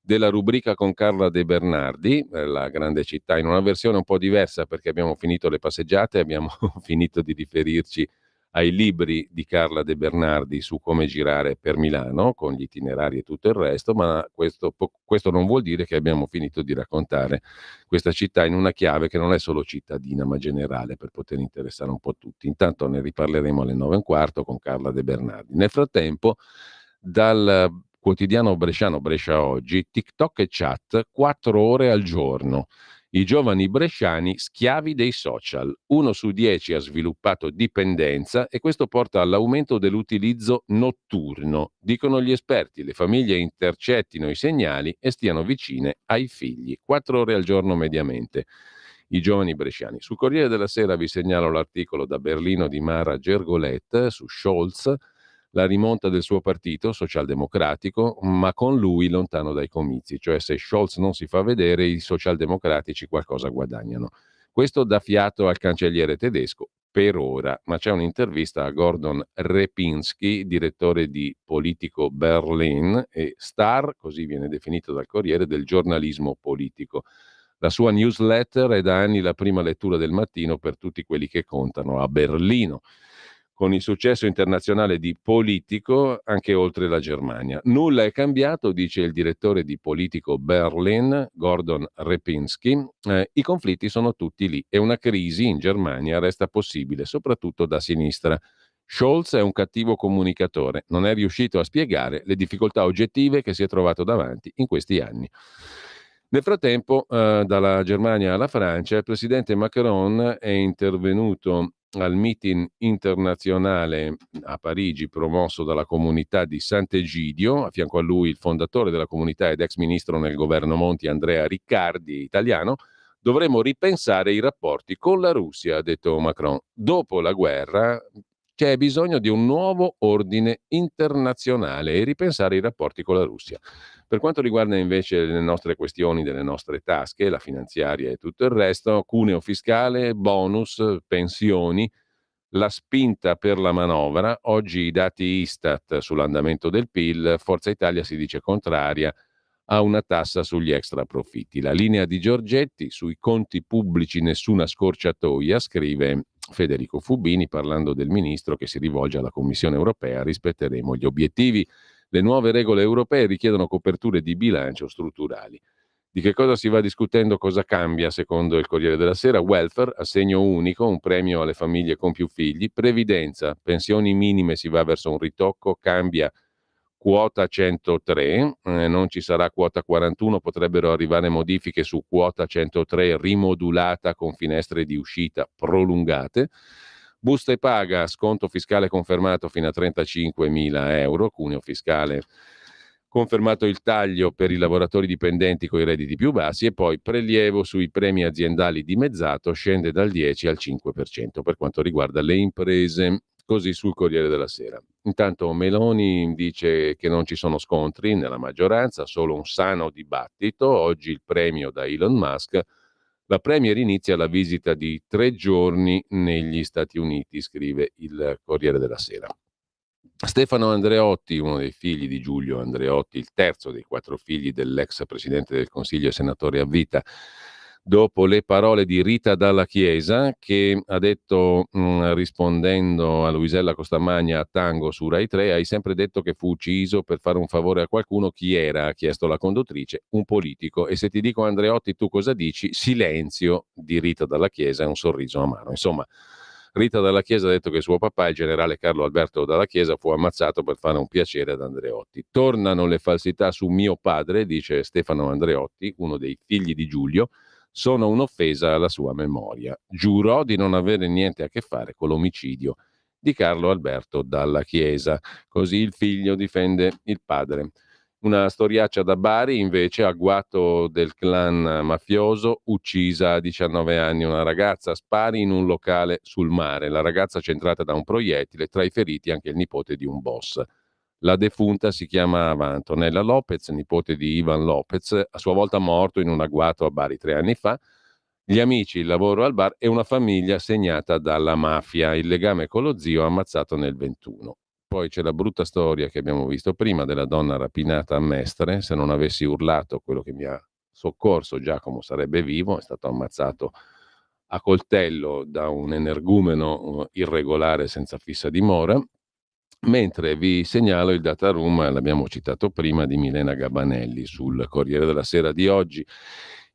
della rubrica con Carla De Bernardi, la grande città, in una versione un po' diversa perché abbiamo finito le passeggiate, abbiamo finito di riferirci ai libri di Carla De Bernardi su come girare per Milano, con gli itinerari e tutto il resto, ma questo non vuol dire che abbiamo finito di raccontare questa città in una chiave che non è solo cittadina, ma generale, per poter interessare un po' tutti. Intanto ne riparleremo alle 9:15 con Carla De Bernardi. Nel frattempo, dal quotidiano bresciano Brescia Oggi, TikTok e chat 4 ore al giorno. I giovani bresciani schiavi dei social. 1 su 10 ha sviluppato dipendenza e questo porta all'aumento dell'utilizzo notturno. Dicono gli esperti, le famiglie intercettino i segnali e stiano vicine ai figli. 4 ore al giorno mediamente. I giovani bresciani. Sul Corriere della Sera vi segnalo l'articolo da Berlino di Mara Gergolet su Scholz, la rimonta del suo partito socialdemocratico, ma con lui lontano dai comizi, cioè se Scholz non si fa vedere i socialdemocratici qualcosa guadagnano. Questo dà fiato al cancelliere tedesco per ora, ma c'è un'intervista a Gordon Repinski, direttore di Politico Berlin e star, così viene definito dal Corriere, del giornalismo politico. La sua newsletter è da anni la prima lettura del mattino per tutti quelli che contano a Berlino, con il successo internazionale di Politico anche oltre la Germania. Nulla è cambiato, dice il direttore di Politico Berlin, Gordon Repinski. I conflitti sono tutti lì e una crisi in Germania resta possibile, soprattutto da sinistra. Scholz è un cattivo comunicatore, non è riuscito a spiegare le difficoltà oggettive che si è trovato davanti in questi anni. Nel frattempo, dalla Germania alla Francia, il presidente Macron è intervenuto al meeting internazionale a Parigi promosso dalla comunità di Sant'Egidio, a fianco a lui il fondatore della comunità ed ex ministro nel governo Monti Andrea Riccardi, italiano. Dovremmo ripensare i rapporti con la Russia, ha detto Macron. Dopo la guerra c'è bisogno di un nuovo ordine internazionale e ripensare i rapporti con la Russia. Per quanto riguarda invece le nostre questioni delle nostre tasche, la finanziaria e tutto il resto, cuneo fiscale, bonus, pensioni, la spinta per la manovra, oggi i dati Istat sull'andamento del PIL, Forza Italia si dice contraria a una tassa sugli extraprofitti. La linea di Giorgetti, sui conti pubblici nessuna scorciatoia, scrive Federico Fubini parlando del ministro che si rivolge alla Commissione europea, rispetteremo gli obiettivi. Le nuove regole europee richiedono coperture di bilancio strutturali. Di che cosa si va discutendo, cosa cambia secondo il Corriere della Sera? Welfare, assegno unico, un premio alle famiglie con più figli, previdenza, pensioni minime si va verso un ritocco, cambia quota 103, non ci sarà quota 41, potrebbero arrivare modifiche su quota 103 rimodulata con finestre di uscita prolungate. Busta e paga, sconto fiscale confermato fino a 35.000 euro, cuneo fiscale confermato il taglio per i lavoratori dipendenti con i redditi più bassi e poi prelievo sui premi aziendali dimezzato scende dal 10 al 5% per quanto riguarda le imprese, così sul Corriere della Sera. Intanto Meloni dice che non ci sono scontri nella maggioranza, solo un sano dibattito. Oggi il premio da Elon Musk. La Premier inizia la visita di 3 giorni negli Stati Uniti, scrive il Corriere della Sera. Stefano Andreotti, uno dei figli di Giulio Andreotti, il terzo dei 4 figli dell'ex Presidente del Consiglio e senatore a vita, dopo le parole di Rita Dalla Chiesa, che ha detto, rispondendo a Luisella Costamagna a Tango su Rai 3, hai sempre detto che fu ucciso per fare un favore a qualcuno. Chi era? Ha chiesto la conduttrice. Un politico. E se ti dico Andreotti, tu cosa dici? Silenzio di Rita Dalla Chiesa e un sorriso amaro. Insomma, Rita Dalla Chiesa ha detto che suo papà, il generale Carlo Alberto Dalla Chiesa, fu ammazzato per fare un piacere ad Andreotti. Tornano le falsità su mio padre, dice Stefano Andreotti, uno dei figli di Giulio, sono un'offesa alla sua memoria. Giurò di non avere niente a che fare con l'omicidio di Carlo Alberto Dalla Chiesa. Così il figlio difende il padre. Una storiaccia da Bari, invece, agguato del clan mafioso, uccisa a 19 anni una ragazza, spari in un locale sul mare. La ragazza centrata da un proiettile, tra i feriti anche il nipote di un boss. La defunta si chiamava Antonella Lopez, nipote di Ivan Lopez, a sua volta morto in un agguato a Bari 3 anni fa. Gli amici, il lavoro al bar e una famiglia segnata dalla mafia. Il legame con lo zio ammazzato nel 21. Poi c'è la brutta storia che abbiamo visto prima della donna rapinata a Mestre. Se non avessi urlato, quello che mi ha soccorso, Giacomo, sarebbe vivo. È stato ammazzato a coltello da un energumeno irregolare senza fissa dimora. Mentre vi segnalo il data room, l'abbiamo citato prima, di Milena Gabanelli sul Corriere della Sera di oggi.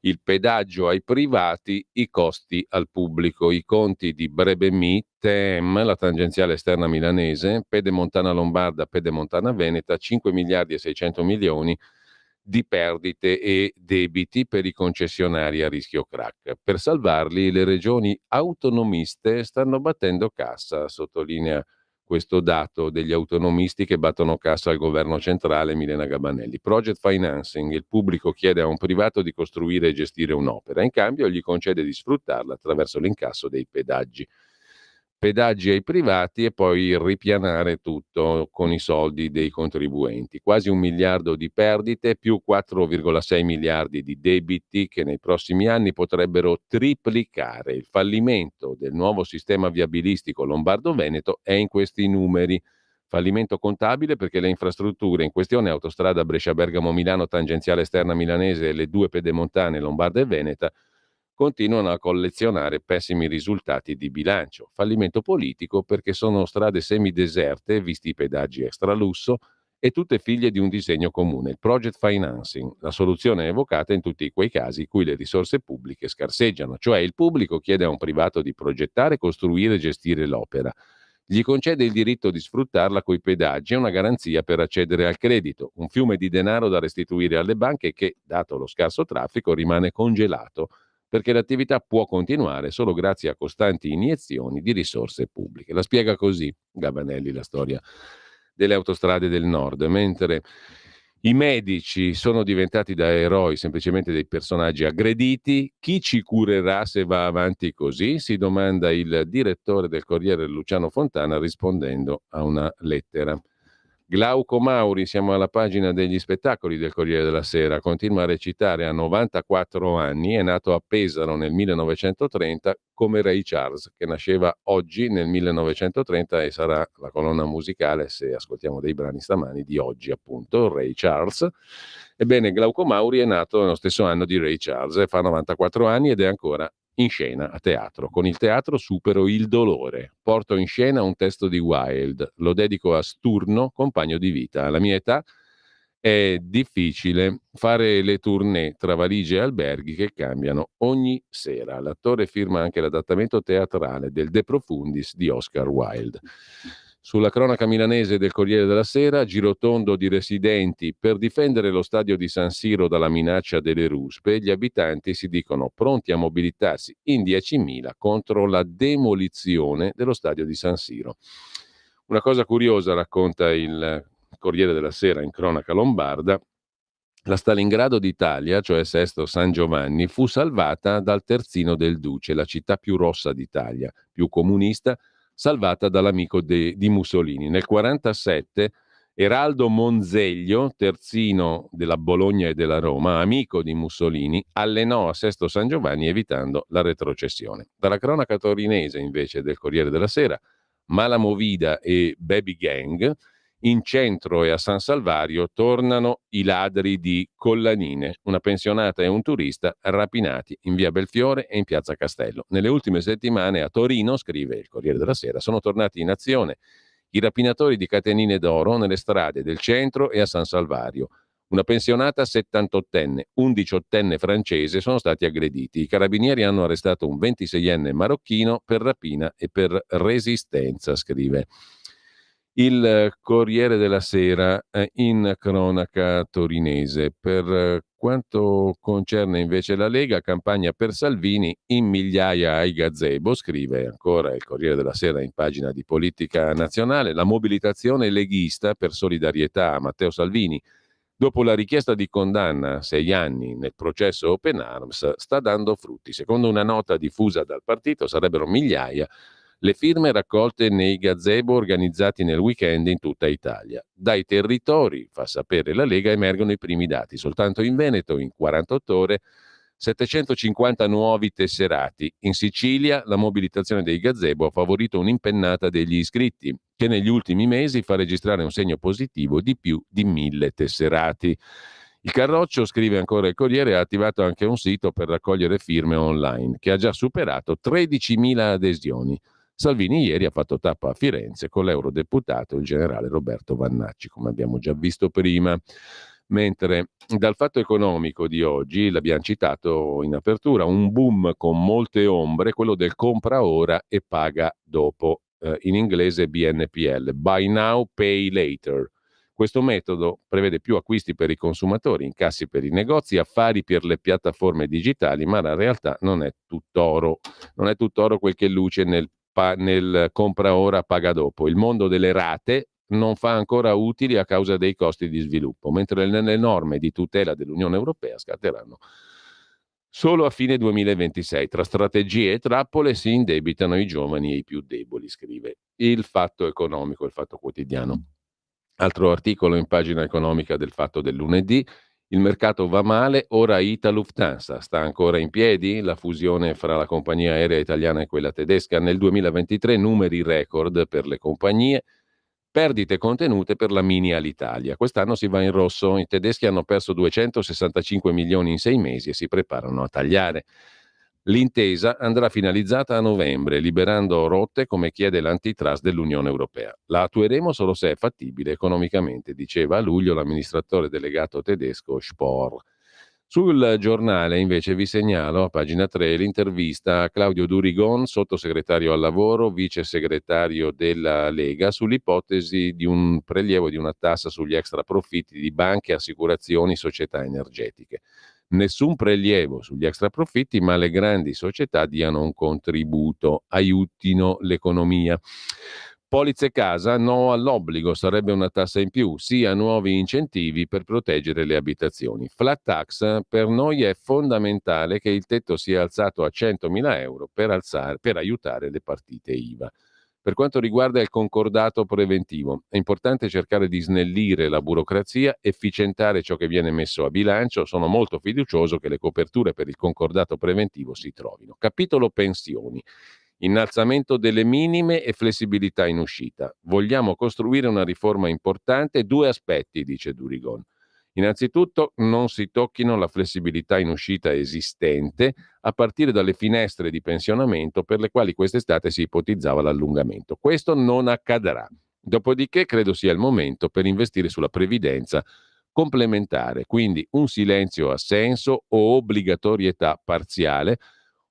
Il pedaggio ai privati, i costi al pubblico, i conti di Brebemi, TEM, la tangenziale esterna milanese, Pedemontana Lombarda, Pedemontana Veneta, 5 miliardi e 600 milioni di perdite e debiti per i concessionari a rischio crack. Per salvarli le regioni autonomiste stanno battendo cassa, sottolinea questo dato degli autonomisti che battono cassa al governo centrale. Milena Gabanelli. Project financing: il pubblico chiede a un privato di costruire e gestire un'opera, in cambio gli concede di sfruttarla attraverso l'incasso dei pedaggi. Pedaggi ai privati e poi ripianare tutto con i soldi dei contribuenti. Quasi 1 miliardo di perdite più 4,6 miliardi di debiti che nei prossimi anni potrebbero triplicare. Il fallimento del nuovo sistema viabilistico lombardo-veneto è in questi numeri. Fallimento contabile perché le infrastrutture in questione, autostrada Brescia-Bergamo-Milano, tangenziale esterna milanese e le due pedemontane Lombarda e Veneta, continuano a collezionare pessimi risultati di bilancio. Fallimento politico perché sono strade semideserte, visti i pedaggi extralusso, e tutte figlie di un disegno comune, il project financing, la soluzione evocata in tutti quei casi in cui le risorse pubbliche scarseggiano, cioè il pubblico chiede a un privato di progettare, costruire e gestire l'opera. Gli concede il diritto di sfruttarla coi pedaggi e una garanzia per accedere al credito, un fiume di denaro da restituire alle banche che, dato lo scarso traffico, rimane congelato perché l'attività può continuare solo grazie a costanti iniezioni di risorse pubbliche. La spiega così Gabanelli la storia delle autostrade del nord, mentre i medici sono diventati da eroi semplicemente dei personaggi aggrediti. Chi ci curerà se va avanti così? Si domanda il direttore del Corriere Luciano Fontana rispondendo a una lettera. Glauco Mauri, siamo alla pagina degli spettacoli del Corriere della Sera, continua a recitare a 94 anni, è nato a Pesaro nel 1930 come Ray Charles, che nasceva oggi nel 1930 e sarà la colonna musicale, se ascoltiamo dei brani stamani, di oggi appunto, Ray Charles. Ebbene, Glauco Mauri è nato nello stesso anno di Ray Charles, fa 94 anni ed è ancora in scena a teatro. Con il teatro supero il dolore. Porto in scena un testo di Wilde, lo dedico a Sturno, compagno di vita. Alla mia età è difficile fare le tournée tra valigie e alberghi che cambiano ogni sera. L'attore firma anche l'adattamento teatrale del De Profundis di Oscar Wilde. Sulla cronaca milanese del Corriere della Sera, girotondo di residenti per difendere lo stadio di San Siro dalla minaccia delle ruspe, gli abitanti si dicono pronti a mobilitarsi in 10.000 contro la demolizione dello stadio di San Siro. Una cosa curiosa racconta il Corriere della Sera in cronaca lombarda: la Stalingrado d'Italia, cioè Sesto San Giovanni, fu salvata dal Terzino del Duce, la città più rossa d'Italia, più comunista, salvata dall'amico di Mussolini. Nel 1947 Eraldo Monzeglio, terzino della Bologna e della Roma, amico di Mussolini, allenò a Sesto San Giovanni evitando la retrocessione. Dalla cronaca torinese, invece, del Corriere della Sera, Mala Movida e Baby Gang, in centro e a San Salvario tornano i ladri di Collanine, una pensionata e un turista rapinati in via Belfiore e in piazza Castello. Nelle ultime settimane a Torino, scrive il Corriere della Sera, sono tornati in azione i rapinatori di catenine d'oro nelle strade del centro e a San Salvario. Una pensionata 78enne, un 18enne francese sono stati aggrediti. I carabinieri hanno arrestato un 26enne marocchino per rapina e per resistenza, scrive il Corriere della Sera in cronaca torinese. Per quanto concerne invece la Lega, campagna per Salvini in migliaia ai gazebo, scrive ancora il Corriere della Sera in pagina di politica nazionale, la mobilitazione leghista per solidarietà a Matteo Salvini dopo la richiesta di condanna a 6 anni nel processo Open Arms sta dando frutti. Secondo una nota diffusa dal partito sarebbero migliaia le firme raccolte nei gazebo organizzati nel weekend in tutta Italia. Dai territori, fa sapere la Lega, emergono i primi dati. Soltanto in Veneto, in 48 ore, 750 nuovi tesserati. In Sicilia la mobilitazione dei gazebo ha favorito un'impennata degli iscritti, che negli ultimi mesi fa registrare un segno positivo di più di 1.000 tesserati. Il Carroccio, scrive ancora il Corriere, ha attivato anche un sito per raccogliere firme online, che ha già superato 13.000 adesioni. Salvini ieri ha fatto tappa a Firenze con l'eurodeputato il generale Roberto Vannacci, come abbiamo già visto prima. Mentre dal Fatto Economico di oggi, l'abbiamo citato in apertura, un boom con molte ombre, quello del compra ora e paga dopo, in inglese BNPL, Buy Now, Pay Later. Questo metodo prevede più acquisti per i consumatori, incassi per i negozi, affari per le piattaforme digitali, ma la realtà non è tutt'oro. Non è tutt'oro quel che luce nel compra ora, paga dopo. Il mondo delle rate non fa ancora utili a causa dei costi di sviluppo, mentre le norme di tutela dell'Unione Europea scatteranno solo a fine 2026. Tra strategie e trappole si indebitano i giovani e i più deboli, scrive il Fatto Economico, il Fatto Quotidiano. Altro articolo in pagina economica del Fatto del lunedì. Il mercato va male, ora ITA Lufthansa. Sta ancora in piedi la fusione fra la compagnia aerea italiana e quella tedesca? Nel 2023 numeri record per le compagnie, perdite contenute per la Mini Alitalia. Quest'anno si va in rosso, i tedeschi hanno perso 265 milioni in 6 mesi e si preparano a tagliare. L'intesa andrà finalizzata a novembre, liberando rotte come chiede l'antitrust dell'Unione Europea. La attueremo solo se è fattibile economicamente, diceva a luglio l'amministratore delegato tedesco Spohr. Sul giornale invece vi segnalo a pagina 3 l'intervista a Claudio Durigon, sottosegretario al lavoro, vice segretario della Lega, sull'ipotesi di un prelievo di una tassa sugli extra profitti di banche, assicurazioni, società energetiche. Nessun prelievo sugli extra profitti, ma le grandi società diano un contributo, aiutino l'economia. Polizze casa, no all'obbligo, sarebbe una tassa in più, sì a nuovi incentivi per proteggere le abitazioni. Flat tax, per noi è fondamentale che il tetto sia alzato a 100.000 euro per aiutare le partite IVA. Per quanto riguarda il concordato preventivo, è importante cercare di snellire la burocrazia, efficientare ciò che viene messo a bilancio. Sono molto fiducioso che le coperture per il concordato preventivo si trovino. Capitolo pensioni. Innalzamento delle minime e flessibilità in uscita. Vogliamo costruire una riforma importante. Due aspetti, dice Durigon. Innanzitutto, non si tocchino la flessibilità in uscita esistente a partire dalle finestre di pensionamento per le quali quest'estate si ipotizzava l'allungamento. Questo non accadrà. Dopodiché credo sia il momento per investire sulla previdenza complementare, quindi un silenzio assenso o obbligatorietà parziale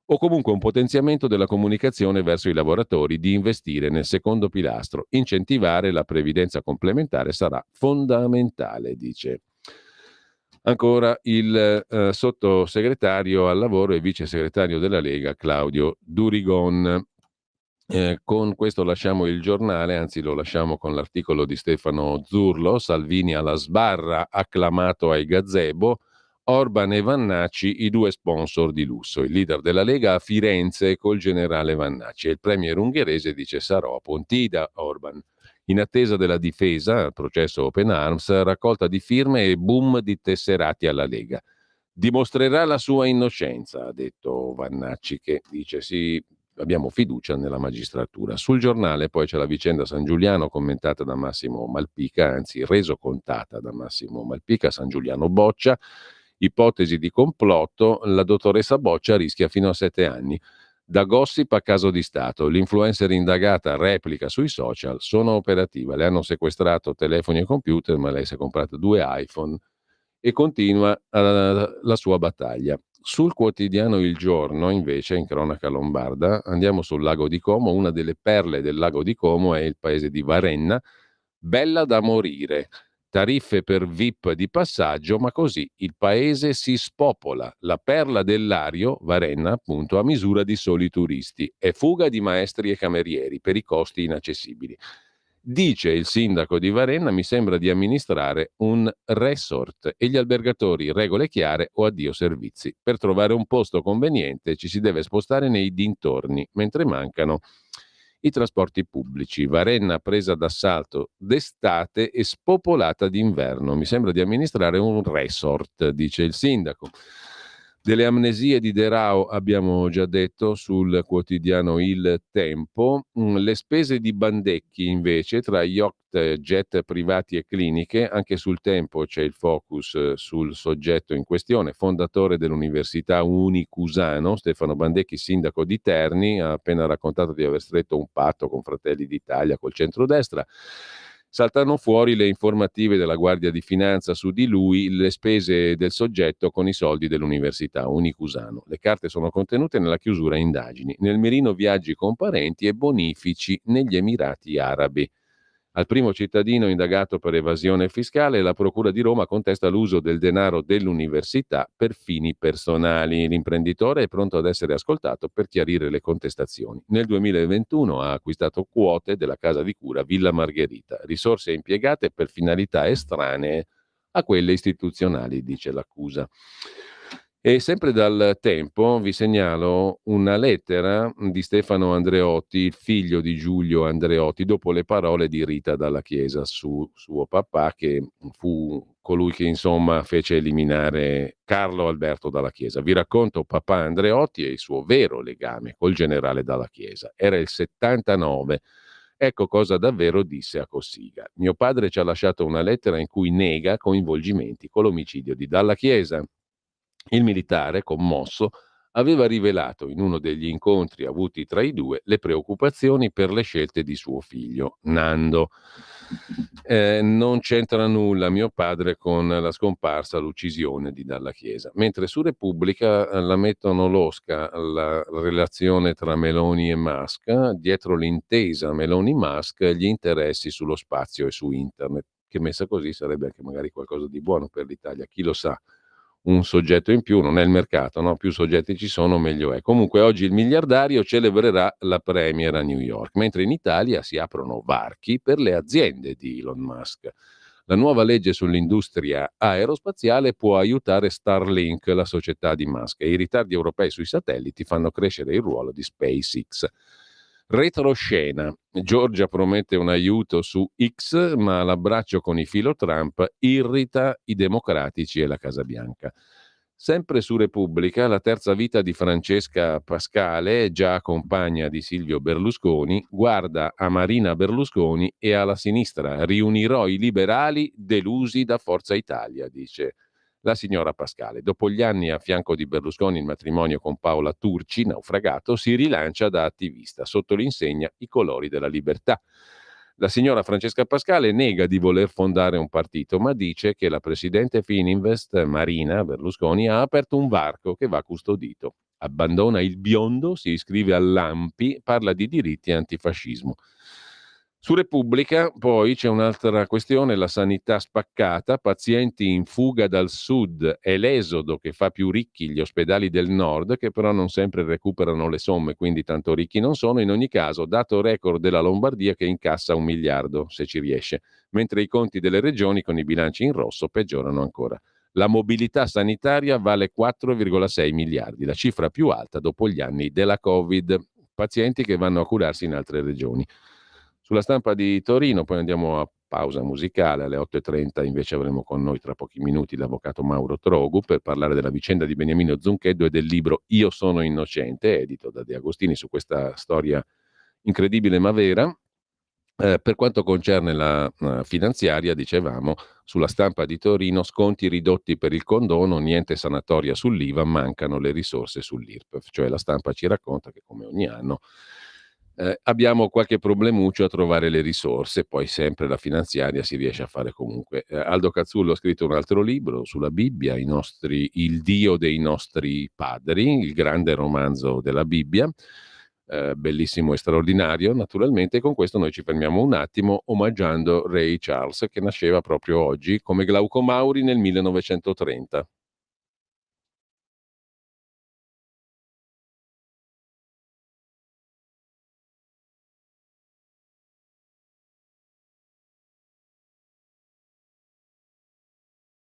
o comunque un potenziamento della comunicazione verso i lavoratori di investire nel secondo pilastro. Incentivare la previdenza complementare sarà fondamentale, dice. Ancora il sottosegretario al lavoro e vice segretario della Lega Claudio Durigon. Con questo lasciamo il giornale, anzi lo lasciamo con l'articolo di Stefano Zurlo, Salvini alla sbarra, acclamato ai gazebo, Orban e Vannacci i due sponsor di lusso. Il leader della Lega a Firenze col generale Vannacci e il premier ungherese dice sarò a Pontida Orban. In attesa della difesa, al processo Open Arms, raccolta di firme e boom di tesserati alla Lega. Dimostrerà la sua innocenza, ha detto Vannacci, che dice sì, abbiamo fiducia nella magistratura. Sul giornale poi c'è la vicenda San Giuliano commentata da Massimo Malpica, anzi resocontata da Massimo Malpica, San Giuliano Boccia, ipotesi di complotto, la dottoressa Boccia rischia fino a 7 anni. Da gossip a caso di Stato, l'influencer indagata replica sui social, sono operativa, le hanno sequestrato telefoni e computer, ma lei si è comprato 2 iPhone e continua la sua battaglia. Sul quotidiano Il Giorno, invece, in cronaca lombarda, andiamo sul lago di Como, una delle perle del lago di Como è il paese di Varenna, bella da morire. Tariffe per VIP di passaggio, ma così il paese si spopola. La perla del Lario, Varenna, appunto, a misura di soli turisti. È fuga di maestri e camerieri per i costi inaccessibili. Dice il sindaco di Varenna, mi sembra di amministrare un resort e gli albergatori regole chiare o addio servizi. Per trovare un posto conveniente ci si deve spostare nei dintorni, mentre mancano i trasporti pubblici. Varenna presa d'assalto d'estate e spopolata d'inverno. Mi sembra di amministrare un resort, dice il sindaco. Delle amnesie di De Rao abbiamo già detto sul quotidiano Il Tempo. Le spese di Bandecchi invece tra yacht, jet privati e cliniche, anche sul Tempo c'è il focus sul soggetto in questione, fondatore dell'Università Unicusano, Stefano Bandecchi, sindaco di Terni, ha appena raccontato di aver stretto un patto con Fratelli d'Italia, col centrodestra. Saltano fuori le informative della Guardia di Finanza su di lui, le spese del soggetto con i soldi dell'Università Unicusano. Le carte sono contenute nella chiusura indagini. Nel mirino viaggi con parenti e bonifici negli Emirati Arabi. Al primo cittadino indagato per evasione fiscale, la Procura di Roma contesta l'uso del denaro dell'università per fini personali. L'imprenditore è pronto ad essere ascoltato per chiarire le contestazioni. Nel 2021 ha acquistato quote della casa di cura Villa Margherita, risorse impiegate per finalità estranee a quelle istituzionali, dice l'accusa. E sempre dal Tempo vi segnalo una lettera di Stefano Andreotti, il figlio di Giulio Andreotti, dopo le parole di Rita Dalla Chiesa su suo papà, che fu colui che insomma fece eliminare Carlo Alberto Dalla Chiesa. Vi racconto papà Andreotti e il suo vero legame col generale Dalla Chiesa. Era il 79. Ecco cosa davvero disse a Cossiga. Mio padre ci ha lasciato una lettera in cui nega coinvolgimenti con l'omicidio di Dalla Chiesa. Il militare, commosso, aveva rivelato in uno degli incontri avuti tra i due le preoccupazioni per le scelte di suo figlio, Nando. Non c'entra nulla mio padre con la scomparsa, l'uccisione di Dalla Chiesa. Mentre su Repubblica la mettono losca la relazione tra Meloni e Musk, dietro l'intesa Meloni-Musk gli interessi sullo spazio e su internet, che messa così sarebbe anche magari qualcosa di buono per l'Italia, chi lo sa. Un soggetto in più, non è il mercato, no? Più soggetti ci sono, meglio è. Comunque oggi il miliardario celebrerà la Premier a New York, mentre in Italia si aprono varchi per le aziende di Elon Musk. La nuova legge sull'industria aerospaziale può aiutare Starlink, la società di Musk, e i ritardi europei sui satelliti fanno crescere il ruolo di SpaceX. Retroscena. Giorgia promette un aiuto su X, ma l'abbraccio con i filo Trump irrita i democratici e la Casa Bianca. Sempre su Repubblica, la terza vita di Francesca Pascale, già compagna di Silvio Berlusconi, guarda a Marina Berlusconi e alla sinistra. Riunirò i liberali delusi da Forza Italia, dice la signora Pascale. Dopo gli anni a fianco di Berlusconi, il matrimonio con Paola Turci, naufragato, si rilancia da attivista sotto l'insegna I colori della libertà. La signora Francesca Pascale nega di voler fondare un partito, ma dice che la presidente Fininvest, Marina Berlusconi, ha aperto un varco che va custodito. Abbandona il biondo, si iscrive all'ANPI, parla di diritti e antifascismo. Su Repubblica poi c'è un'altra questione, la sanità spaccata, pazienti in fuga dal sud, è l'esodo che fa più ricchi gli ospedali del nord, che però non sempre recuperano le somme, quindi tanto ricchi non sono. In ogni caso, dato record della Lombardia che incassa 1 miliardo, se ci riesce, mentre i conti delle regioni con i bilanci in rosso peggiorano ancora. La mobilità sanitaria vale 4,6 miliardi, la cifra più alta dopo gli anni della Covid. Pazienti che vanno a curarsi in altre regioni. Sulla Stampa di Torino, poi andiamo a pausa musicale, alle 8.30 invece avremo con noi tra pochi minuti l'avvocato Mauro Trogu per parlare della vicenda di Beniamino Zuncheddu e del libro Io sono innocente, edito da De Agostini, su questa storia incredibile ma vera. Per quanto concerne la finanziaria, dicevamo, sulla Stampa di Torino, sconti ridotti per il condono, niente sanatoria sull'IVA, mancano le risorse sull'IRPEF. Cioè la Stampa ci racconta che come ogni anno abbiamo qualche problemuccio a trovare le risorse, poi sempre la finanziaria si riesce a fare comunque. Aldo Cazzullo ha scritto un altro libro sulla Bibbia, il Dio dei nostri padri, il grande romanzo della Bibbia, bellissimo e straordinario naturalmente. E con questo noi ci fermiamo un attimo omaggiando Ray Charles, che nasceva proprio oggi come Glauco Mauri nel 1930.